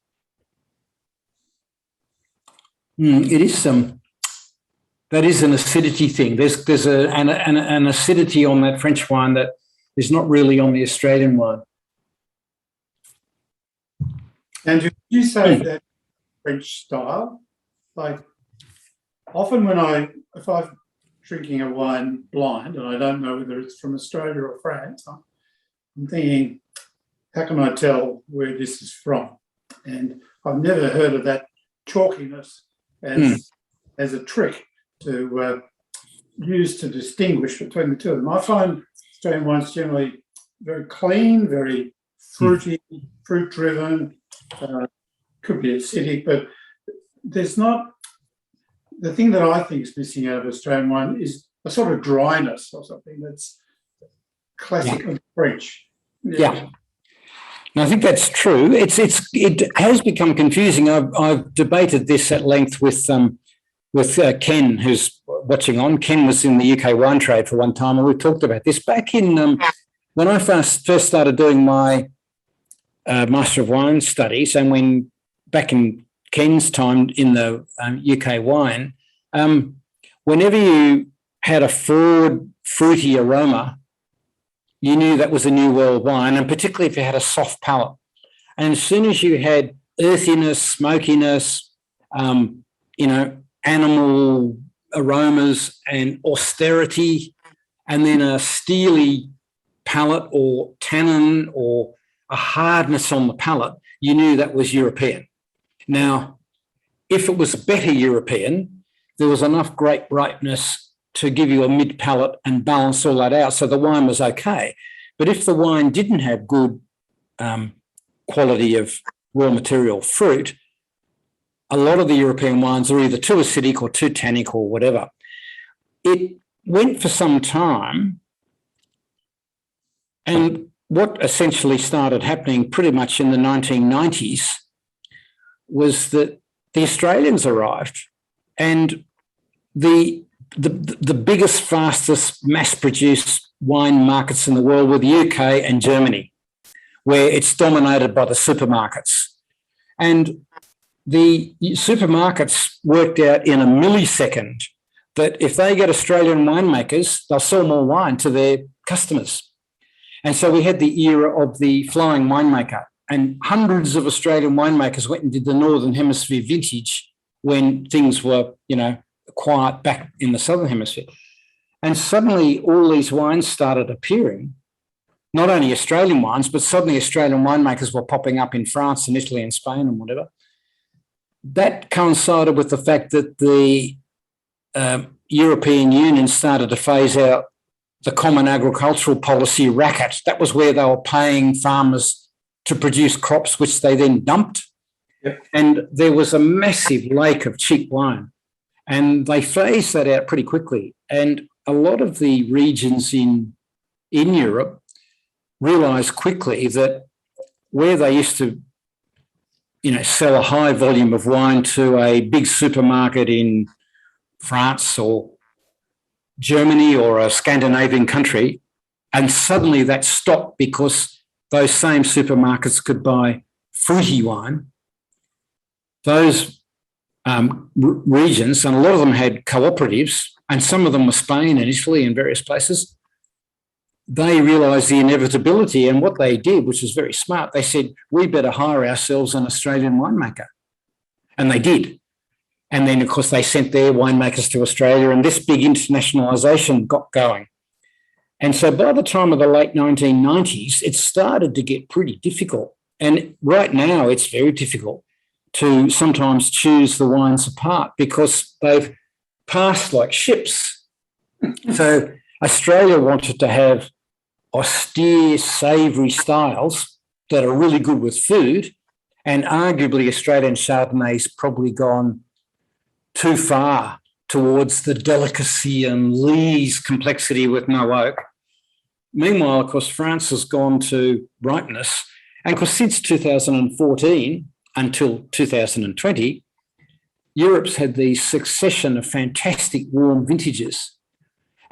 It is that is an acidity thing. There's an acidity on that French wine that is not really on the Australian wine. Andrew, you say that French style, like often if I'm drinking a wine blind and I don't know whether it's from Australia or France, I'm thinking, how can I tell where this is from? And I've never heard of that chalkiness as a trick to use to distinguish between the two of them. I find Australian wines generally very clean, very fruity, fruit-driven, could be acidic, but there's not, the thing that I think is missing out of Australian wine is a sort of dryness or something that's classic of French. Yeah. And I think that's true. It has become confusing. I've debated this at length with Ken, who's watching on. Ken was in the UK wine trade for one time, and we talked about this back in when I first started doing my Master of Wine studies, and when back in Ken's time in the UK wine, whenever you had a forward fruity aroma, you knew that was a New World wine, and particularly if you had a soft palate. And as soon as you had earthiness, smokiness, animal aromas and austerity, and then a steely palate or tannin or a hardness on the palate, you knew that was European. Now, if it was better European, there was enough grape ripeness to give you a mid-palate and balance all that out, so the wine was okay. But if the wine didn't have good quality of raw material fruit, a lot of the European wines are either too acidic or too tannic or whatever. It went for some time, and what essentially started happening pretty much in the 1990s was that the Australians arrived, and the biggest, fastest mass-produced wine markets in the world were the UK and Germany, where it's dominated by the supermarkets. And the supermarkets worked out in a millisecond that if they get Australian winemakers, they'll sell more wine to their customers. And so we had the era of the flying winemaker, and hundreds of Australian winemakers went and did the Northern Hemisphere vintage when things were, quiet back in the Southern Hemisphere. And suddenly all these wines started appearing, not only Australian wines, but suddenly Australian winemakers were popping up in France and Italy and Spain and whatever. That coincided with the fact that the European Union started to phase out the Common Agricultural Policy racket. That was where they were paying farmers to produce crops, which they then dumped. Yep. And there was a massive lake of cheap wine. And they phased that out pretty quickly. And a lot of the regions in Europe realised quickly that where they used to sell a high volume of wine to a big supermarket in France or Germany or a Scandinavian country, and suddenly that stopped because those same supermarkets could buy fruity wine. Those regions, and a lot of them had cooperatives, and some of them were Spain and Italy and various places, they realised the inevitability, and what they did, which was very smart, they said, we better hire ourselves an Australian winemaker. And they did. And then, of course, they sent their winemakers to Australia, and this big internationalisation got going. And so by the time of the late 1990s, it started to get pretty difficult. And right now, it's very difficult to sometimes choose the wines apart because they've passed like ships. So Australia wanted to have austere, savoury styles that are really good with food, and arguably Australian Chardonnay's probably gone too far towards the delicacy and lees complexity with no oak. Meanwhile, of course, France has gone to ripeness, and of course, since 2014 until 2020, Europe's had these succession of fantastic warm vintages.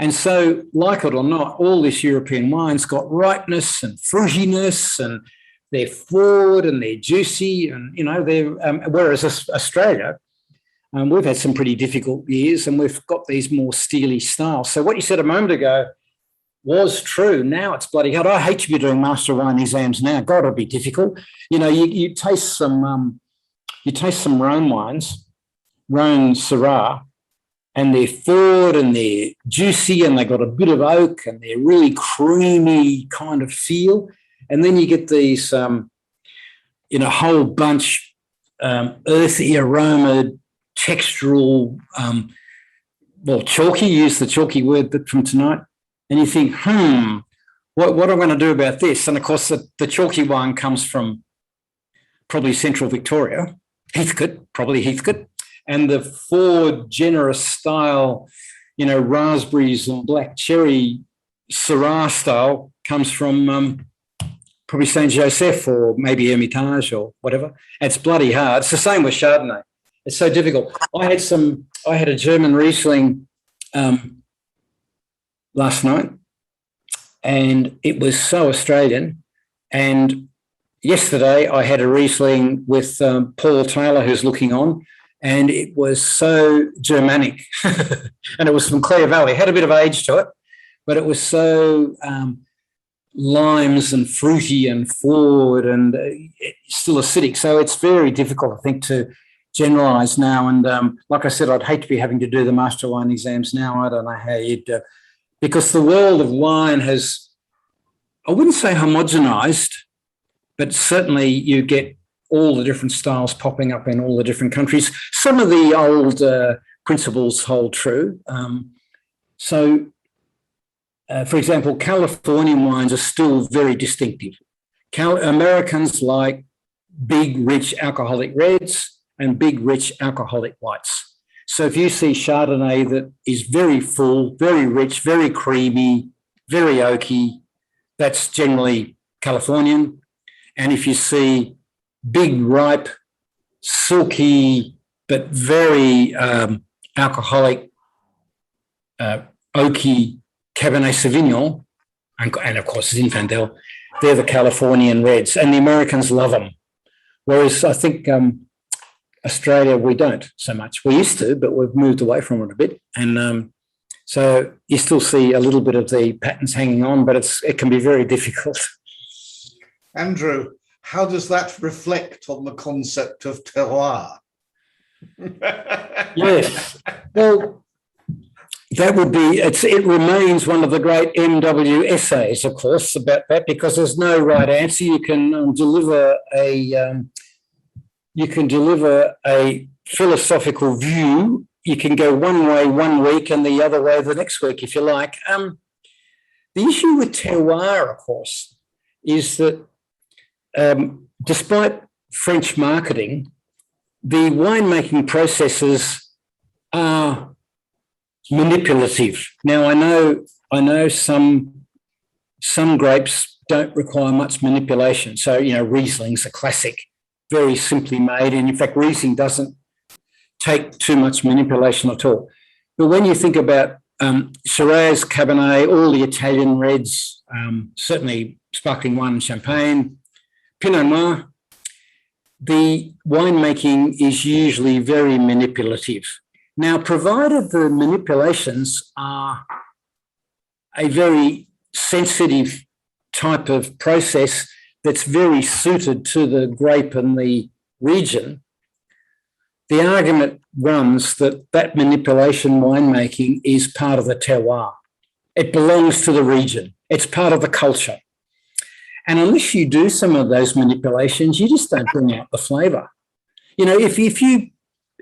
And so, like it or not, all this European wine's got ripeness and fruitiness, and they're forward and they're juicy, and they're whereas Australia, we've had some pretty difficult years, and we've got these more steely styles. So what you said a moment ago was true. Now it's bloody hard. I hate to be doing master wine exams now. God, it'll be difficult. You taste some Rhone wines, Rhone Syrah, and they're forward and they're juicy and they've got a bit of oak and they're really creamy kind of feel. And then you get these, whole bunch earthy aroma, textural, chalky, use the chalky word from tonight. And you think, what am I going to do about this? And, of course, the chalky wine comes from probably central Victoria, Heathcote. And the forward, generous style, raspberries and black cherry Syrah style comes from probably Saint Joseph or maybe Hermitage or whatever. It's bloody hard. It's the same with Chardonnay. It's so difficult. I had a German Riesling last night, and it was so Australian. And yesterday I had a Riesling with Paul Taylor, who's looking on, and it was so Germanic. And it was from Clare Valley. It had a bit of age to it, but it was so limes and fruity and forward and still acidic. So it's very difficult, I think, to generalise now. And like I said, I'd hate to be having to do the master wine exams now. I don't know how you'd because the world of wine has, I wouldn't say homogenised, but certainly you get all the different styles popping up in all the different countries. Some of the old principles hold true. For example, Californian wines are still very distinctive. Americans like big, rich alcoholic reds and big, rich alcoholic whites. So if you see Chardonnay that is very full, very rich, very creamy, very oaky, that's generally Californian. And if you see big, ripe, silky, but very alcoholic, oaky Cabernet Sauvignon, and of course Zinfandel, they're the Californian reds, and the Americans love them. Whereas I think Australia, we don't so much. We used to, but we've moved away from it a bit. And so you still see a little bit of the patterns hanging on, but it can be very difficult. Andrew, how does that reflect on the concept of terroir? Yes. Well, that would be, it remains one of the great MW essays, of course, about that, because there's no right answer. You can deliver a philosophical view. You can go one way one week and the other way the next week, if you like. The issue with terroir, of course, is that despite French marketing, the winemaking processes are manipulative. Now, I know some grapes don't require much manipulation. So, Riesling's a classic, very simply made. And in fact, Riesling doesn't take too much manipulation at all. But when you think about Shiraz, Cabernet, all the Italian reds, certainly sparkling wine and champagne, Pinot Noir, the winemaking is usually very manipulative. Now, provided the manipulations are a very sensitive type of process that's very suited to the grape and the region, the argument runs that manipulation winemaking is part of the terroir. It belongs to the region. It's part of the culture. And unless you do some of those manipulations, you just don't bring out the flavour. If you,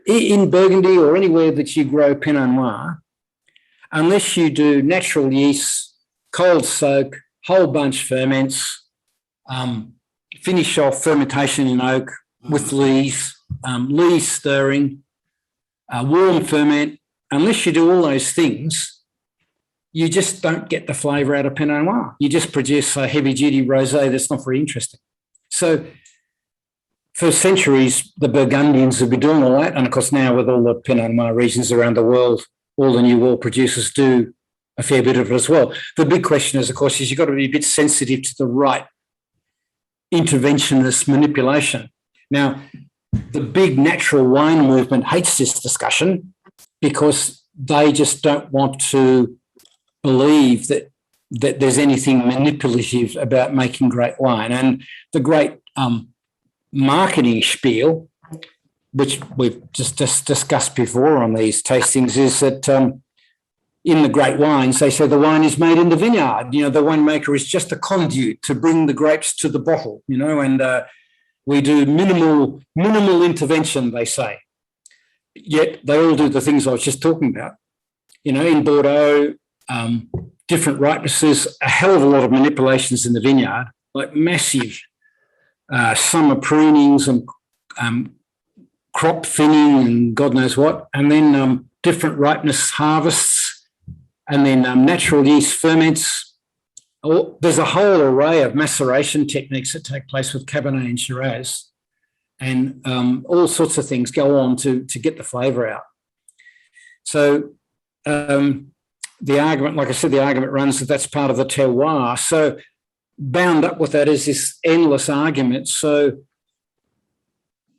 in Burgundy or anywhere that you grow Pinot Noir, unless you do natural yeast, cold soak, whole bunch ferments, finish off fermentation in oak with lees stirring, warm ferment, unless you do all those things, you just don't get the flavour out of Pinot Noir. You just produce a heavy-duty rosé that's not very interesting. So for centuries, the Burgundians have been doing all that, and of course now with all the Pinot Noir regions around the world, all the new world producers do a fair bit of it as well. The big question is, of course, you've got to be a bit sensitive to the right interventionist manipulation. Now, the big natural wine movement hates this discussion because they just don't want to believe that there's anything manipulative about making great wine. And the great marketing spiel, which we've just discussed before on these tastings, is that in the great wines, they say the wine is made in the vineyard. The winemaker is just a conduit to bring the grapes to the bottle, and we do minimal intervention, they say. Yet they all do the things I was just talking about. In Bordeaux, different ripenesses, a hell of a lot of manipulations in the vineyard, like massive summer prunings and crop thinning and God knows what, and then different ripeness harvests, and then natural yeast ferments. There's a whole array of maceration techniques that take place with Cabernet and Shiraz, and all sorts of things go on to get the flavour out. So the argument, like I said, the argument runs that that's part of the terroir. So bound up with that is this endless argument. So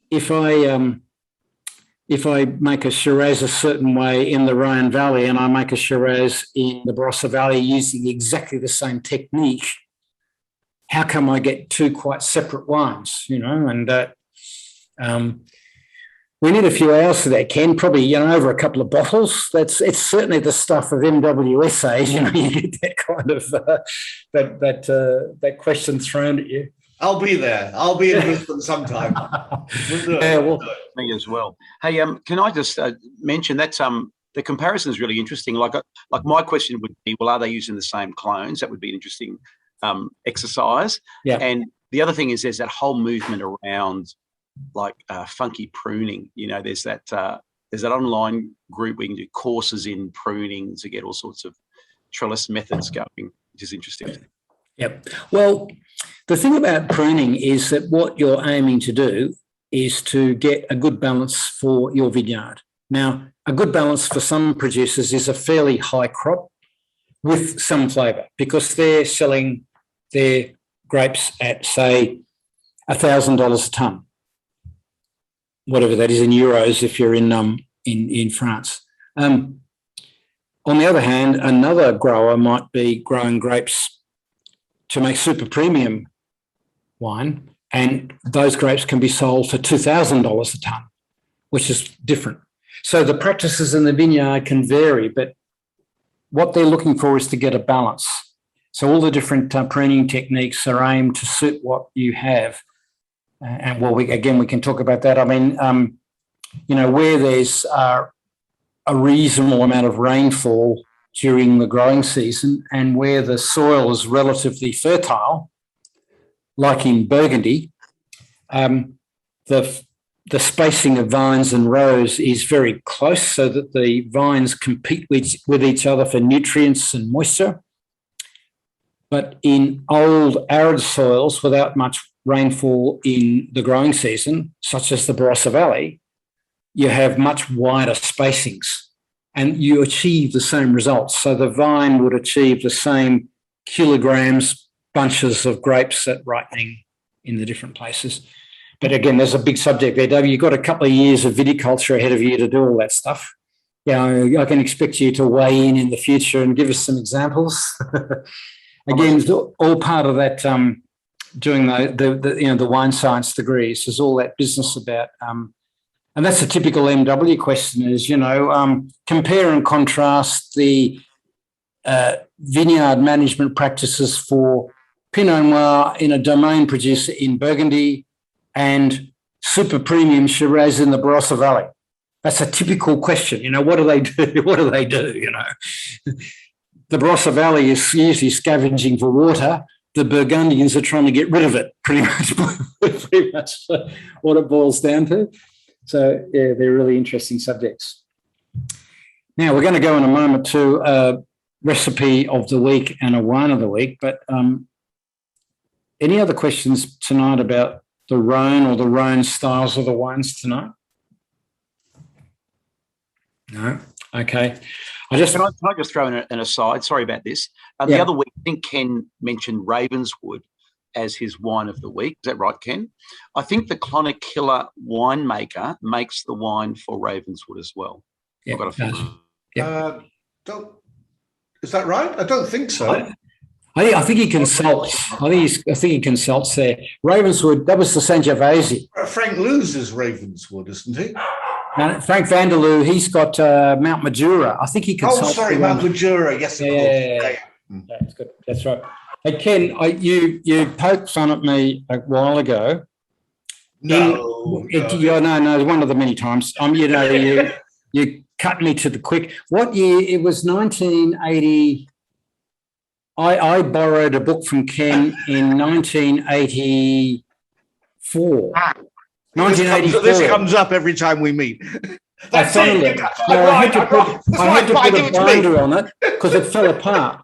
if I make a Shiraz a certain way in the Rhone Valley and I make a Shiraz in the Barossa Valley using exactly the same technique, how come I get two quite separate wines, And we need a few hours for that, Ken, probably, over a couple of bottles. It's certainly the stuff of MW essays, you get that kind of, that question thrown at you. I'll be there. I'll be in Brisbane sometime. Me as well. Hey, can I just mention that the comparison is really interesting. Like my question would be, well, are they using the same clones? That would be an interesting exercise. Yeah. And the other thing is there's that whole movement around funky pruning. There's that online group where you can do courses in pruning to get all sorts of trellis methods going, which is interesting. Yep. Well, the thing about pruning is that what you're aiming to do is to get a good balance for your vineyard. Now, a good balance for some producers is a fairly high crop, with some flavour, because they're selling their grapes at, say, $1,000 a tonne, whatever that is in euros if you're in France. On the other hand, another grower might be growing grapes to make super premium wine, and those grapes can be sold for $2,000 a tonne, which is different. So the practices in the vineyard can vary, but what they're looking for is to get a balance. So all the different pruning techniques are aimed to suit what you have. And well, we can talk about that. I mean, where there's a reasonable amount of rainfall during the growing season and where the soil is relatively fertile, like in Burgundy, the spacing of vines and rows is very close so that the vines compete with each other for nutrients and moisture. But in old arid soils without much rainfall in the growing season, such as the Barossa Valley, you have much wider spacings and you achieve the same results. So the vine would achieve the same kilograms, bunches of grapes at ripening in the different places. But again, there's a big subject there, Dave. You've got a couple of years of viticulture ahead of you to do all that stuff. I can expect you to weigh in the future and give us some examples. Again, it's all part of that doing the wine science degrees. There's all that business about, and that's a typical MW question is, compare and contrast the vineyard management practices for Pinot Noir in a domain producer in Burgundy and super premium Shiraz in the Barossa Valley. That's a typical question. What do they do? What do they do? The Barossa Valley is usually scavenging for water. The Burgundians are trying to get rid of it, pretty much what it boils down to. So, yeah, they're really interesting subjects. Now, we're going to go in a moment to a recipe of the week and a wine of the week, but any other questions tonight about the Rhone or the Rhone styles of the wines tonight? No? Okay. Can I just throw in an aside? Sorry about this. The other week, I think Ken mentioned Ravenswood as his wine of the week. Is that right, Ken? I think the Clonakilla winemaker makes the wine for Ravenswood as well. Yeah, I've got a feeling. Is that right? I don't think so. I think he consults. I think he consults there. Ravenswood, that was the Sangiovese. Frank Lewis Ravenswood, isn't he? Frank Vanderloo, he's got Mount Majura. I think he consults. Oh, sorry, Mount Majura. Yes, of course. Yeah. That's good. That's right. Hey, Ken, you poked fun at me a while ago. No, one of the many times. You cut me to the quick. What year? It was 1980. I borrowed a book from Ken in 1984. 1984. This comes up every time we meet. I found it. No, I had to put a binder on it because it fell apart.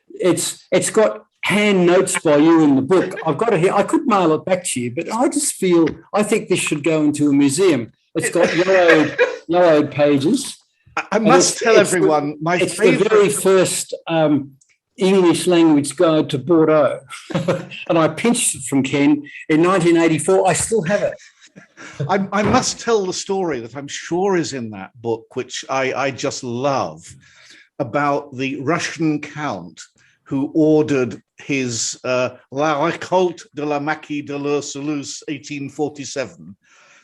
It's got hand notes by you in the book. I've got it here. I could mail it back to you, but I think this should go into a museum. It's got yellowed pages. I must tell everyone it's the very first English language guide to Bordeaux. And I pinched it from Ken in 1984. I still have it. I must tell the story that I'm sure is in that book, which I just love, about the Russian count who ordered his La Récolte de la Maquis de l'Ursulus 1847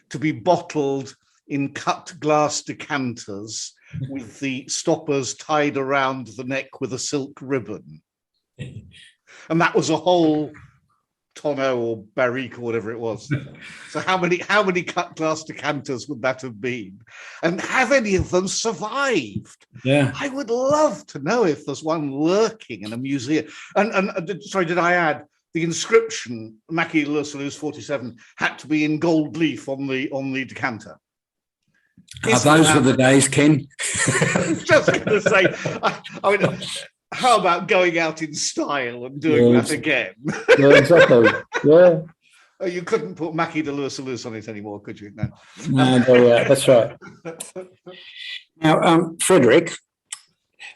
to be bottled in cut glass decanters with the stoppers tied around the neck with a silk ribbon. And that was a whole tonneau or barrique or whatever it was. So how many cut glass decanters would that have been? And have any of them survived? Yeah. I would love to know if there's one lurking in a museum. And sorry, did I add the inscription Maquis de l'Ursulus 47 had to be in gold leaf on the decanter? Those were the days, Ken. I was just going to say, I mean, how about going out in style and doing that again? Yeah, exactly. Yeah. Oh, you couldn't put Maquis de l'Ursulus on it anymore, could you? No, that's right. Now, Frederick,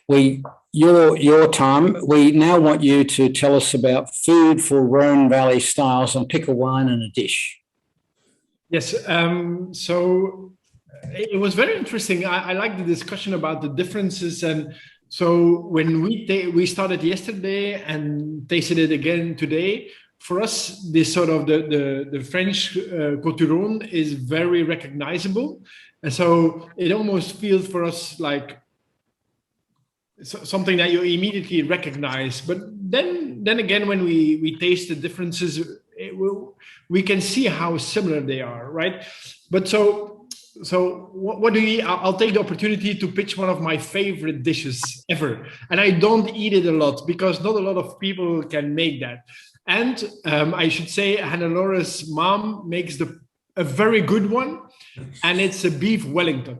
you your time. We now want you to tell us about food for Rhone Valley styles and pick a wine and a dish. Yes. So it was very interesting. I like the discussion about the differences. And so when we started yesterday and tasted it again today, for us, this sort of the French Côtes du Rhône is very recognizable. And so it almost feels for us like something that you immediately recognize. But then again, when we taste the differences, we can see how similar they are, right? But so what do you eat? I'll take the opportunity to pitch one of my favorite dishes ever. And I don't eat it a lot because not a lot of people can make that. And I should say Hannah-Laura's mom makes a very good one, and it's a beef Wellington.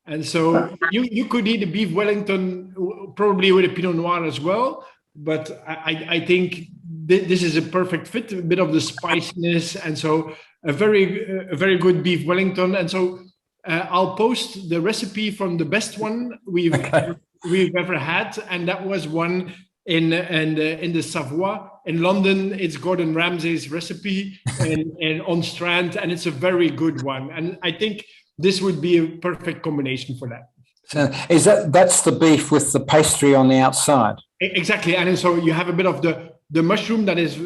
And so you could eat a beef Wellington probably with a Pinot Noir as well, but I think this is a perfect fit, a bit of the spiciness, and so a very good beef Wellington. And so I'll post the recipe from the best one we've ever had, and that was one in the Savoie. In London, it's Gordon Ramsay's recipe, and on Strand, and it's a very good one. And I think this would be a perfect combination for that. So that's the beef with the pastry on the outside? Exactly. And so you have a bit of the mushroom that is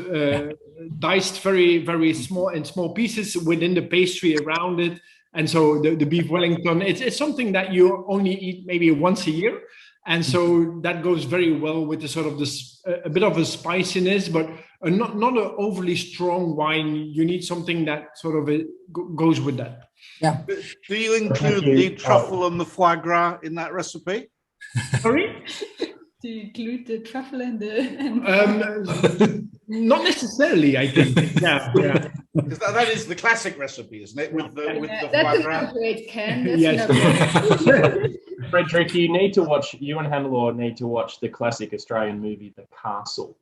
diced very, very small in small pieces within the pastry around it. And so the beef Wellington, it's something that you only eat maybe once a year. And so that goes very well with the sort of a bit of a spiciness, but not an overly strong wine. You need something that sort of goes with that. Yeah. Do you include the truffle and the foie gras in that recipe? Sorry? Do you include the truffle and the... Not necessarily, I think. Yeah. Because that is the classic recipe, isn't it? With the that's foie gras. a great can. Yes. Frederick, you and Hannah-Laura need to watch the classic Australian movie, The Castle.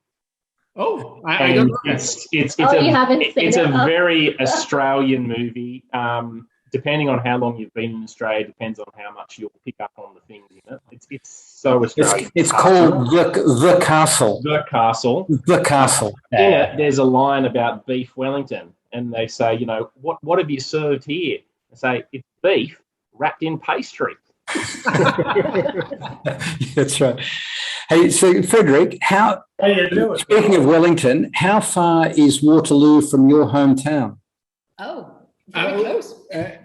Oh, I don't know. It's a very Australian movie. Depending on how long you've been in Australia, depends on how much you'll pick up on the things in it. It's so Australian. It's called The Castle. The Castle. The Castle. In it, there's a line about beef Wellington, and they say, what have you served here? They say, it's beef wrapped in pastry. That's right. Hey, so Frederick, speaking of Wellington, how far is Waterloo from your hometown? Oh, very close.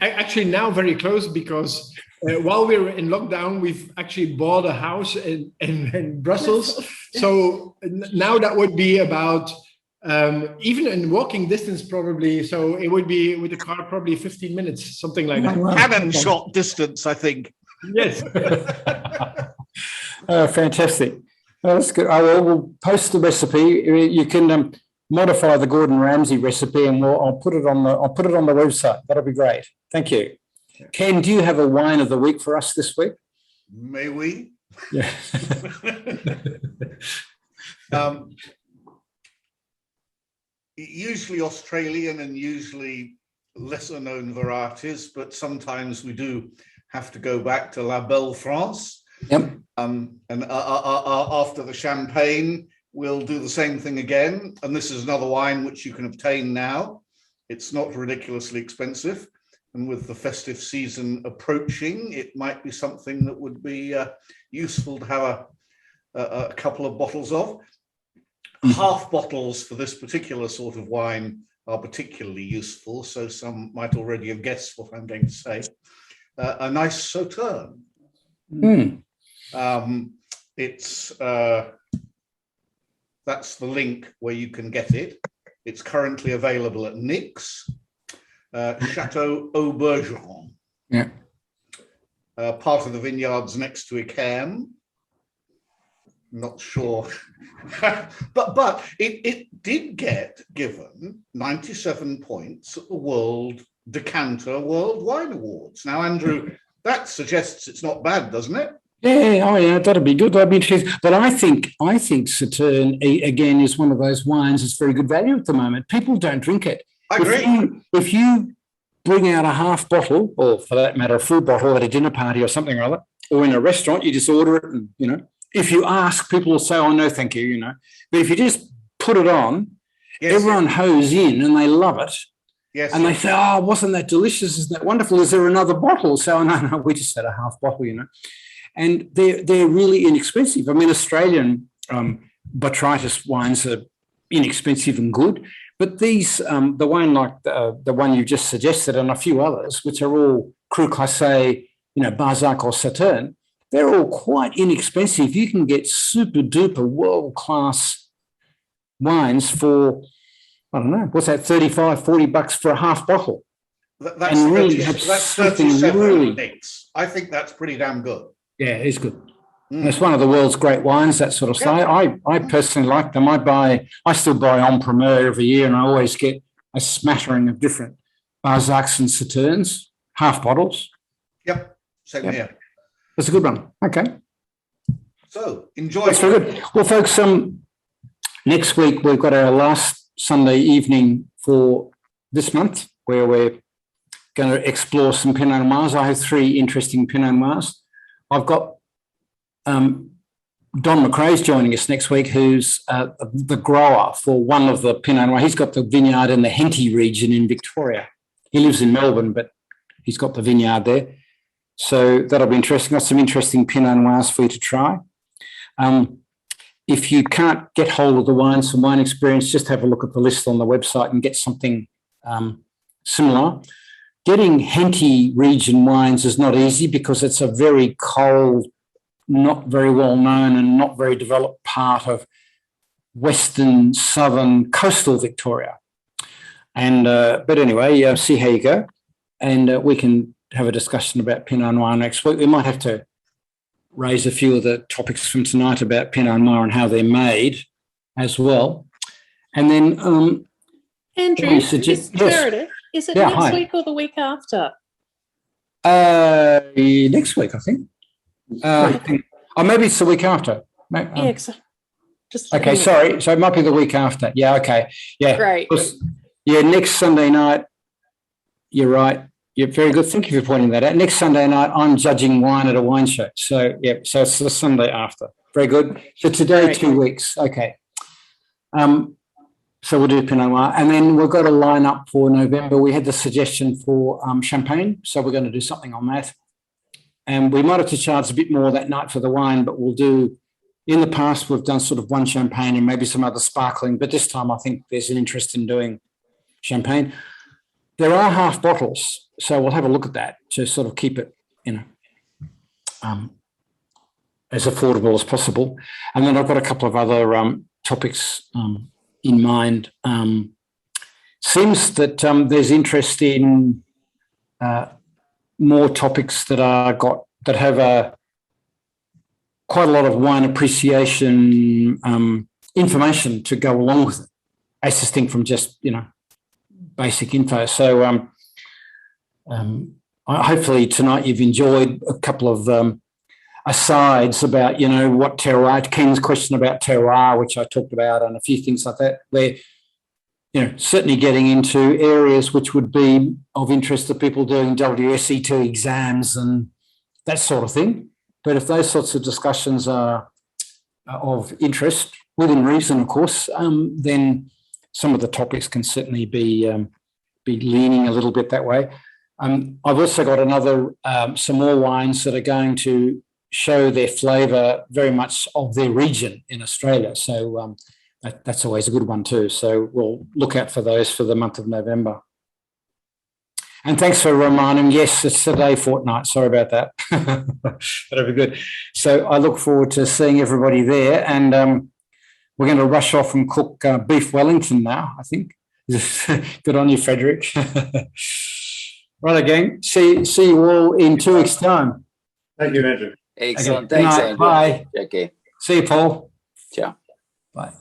Actually, now very close, because while we're in lockdown, we've actually bought a house in Brussels. So now that would be about, even in walking distance probably. So it would be with the car probably 15 minutes, something like that. Cannon shot distance, I think. Yes. Fantastic. Well, that's good. I will post the recipe. You can modify the Gordon Ramsay recipe, and I'll put it on the website. That'll be great. Thank you. Ken, do you have a wine of the week for us this week? May we? Yeah. Usually Australian and usually lesser known varieties, but sometimes we do have to go back to La Belle France. Yep. And after the champagne, we'll do the same thing again. And this is another wine which you can obtain now. It's not ridiculously expensive. And with the festive season approaching, it might be something that would be useful to have a couple of bottles of. Half bottles for this particular sort of wine are particularly useful. So some might already have guessed what I'm going to say. A nice Sauterne. That's the link where you can get it. It's currently available at Nick's, Chateau Aubergeron. Yeah. Part of the vineyards next to Icam. Not sure. but it did get given 97 points at the World Decanter World Wine Awards. Now, Andrew, that suggests it's not bad, doesn't it? Yeah, that'd be good. That'd be interesting. But I think Sauterne again is one of those wines that's very good value at the moment. People don't drink it. I agree. If you bring out a half bottle, or for that matter, a full bottle at a dinner party or something or other, or in a restaurant, you just order it and if you ask, people will say, "Oh no, thank you," But if you just put it on, everyone hoes in and they love it. Yes. And they say, "Oh, wasn't that delicious? Isn't that wonderful? Is there another bottle?" So no, we just had a half bottle, And they're really inexpensive. I mean, Australian botrytis wines are inexpensive and good, but these, the wine like the one you just suggested, and a few others, which are all Cru Classé, Barsac or Sauterne, they're all quite inexpensive. You can get super duper world class wines for, I don't know, what's that, $35-40 for a half bottle. That's 37 things. I think that's pretty damn good. Yeah, it's good. It's one of the world's great wines, that sort of stuff. I personally like them. I still buy En Primeur every year, and I always get a smattering of different Barsacs and Sauternes, half bottles. Yep, same here. That's a good one. Okay. So enjoy. That's very good. Well, folks, next week we've got our last Sunday evening for this month, where we're going to explore some Pinot Noirs. I have 3 interesting Pinot Noirs. I've got Don McRae's joining us next week, who's the grower for one of the Pinot Noirs. He's got the vineyard in the Henty region in Victoria. He lives in Melbourne, but he's got the vineyard there. So that'll be interesting. Got some interesting Pinot Noirs for you to try. If you can't get hold of the wines from Wine Experience, just have a look at the list on the website and get something similar. Getting Henty region wines is not easy because it's a very cold, not very well known and not very developed part of western, southern, coastal Victoria. And but anyway, see how you go. And we can have a discussion about Pinot Noir next week. We might have to raise a few of the topics from tonight about Pinot Noir and how they're made as well. And then Andrew, just clarity. Is it next week or the week after? Next week, I think. Or maybe it's the week after. Okay, sorry. So it might be the week after. Yeah, okay. Yeah. Great. Yeah, next Sunday night, you're right. You're very good. Thank you for pointing that out. Next Sunday night, I'm judging wine at a wine show. So, yeah, so it's the Sunday after. Very good. So today, 2 weeks. Okay. So we'll do Pinot Noir. And then we've got a line-up for November. We had the suggestion for champagne, so we're going to do something on that. And we might have to charge a bit more that night for the wine, but we'll do, in the past, we've done sort of one champagne and maybe some other sparkling, but this time I think there's an interest in doing champagne. There are half bottles, so we'll have a look at that to sort of keep it, as affordable as possible. And then I've got a couple of other topics in mind. Seems that there's interest in more topics that have quite a lot of wine appreciation information to go along with it, as distinct from just basic info. So hopefully tonight you've enjoyed a couple of asides about what terroir, Ken's question about terroir, which I talked about, and a few things like that, where certainly getting into areas which would be of interest to people doing WSET exams and that sort of thing. But if those sorts of discussions are of interest, within reason, of course, then some of the topics can certainly be leaning a little bit that way. I've also got some more wines that are going to show their flavour very much of their region in Australia. So that's always a good one too. So we'll look out for those for the month of November. And thanks for reminding. Yes, it's today fortnight. Sorry about that. That'll be good. So I look forward to seeing everybody there. And we're going to rush off and cook beef Wellington now, I think. Good on you, Frederick. Right, gang. See you all in 2 weeks' time. Thank you, Andrew. Excellent. Okay. Thanks, Andrew. Bye. Okay. See you, Paul. Ciao. Bye.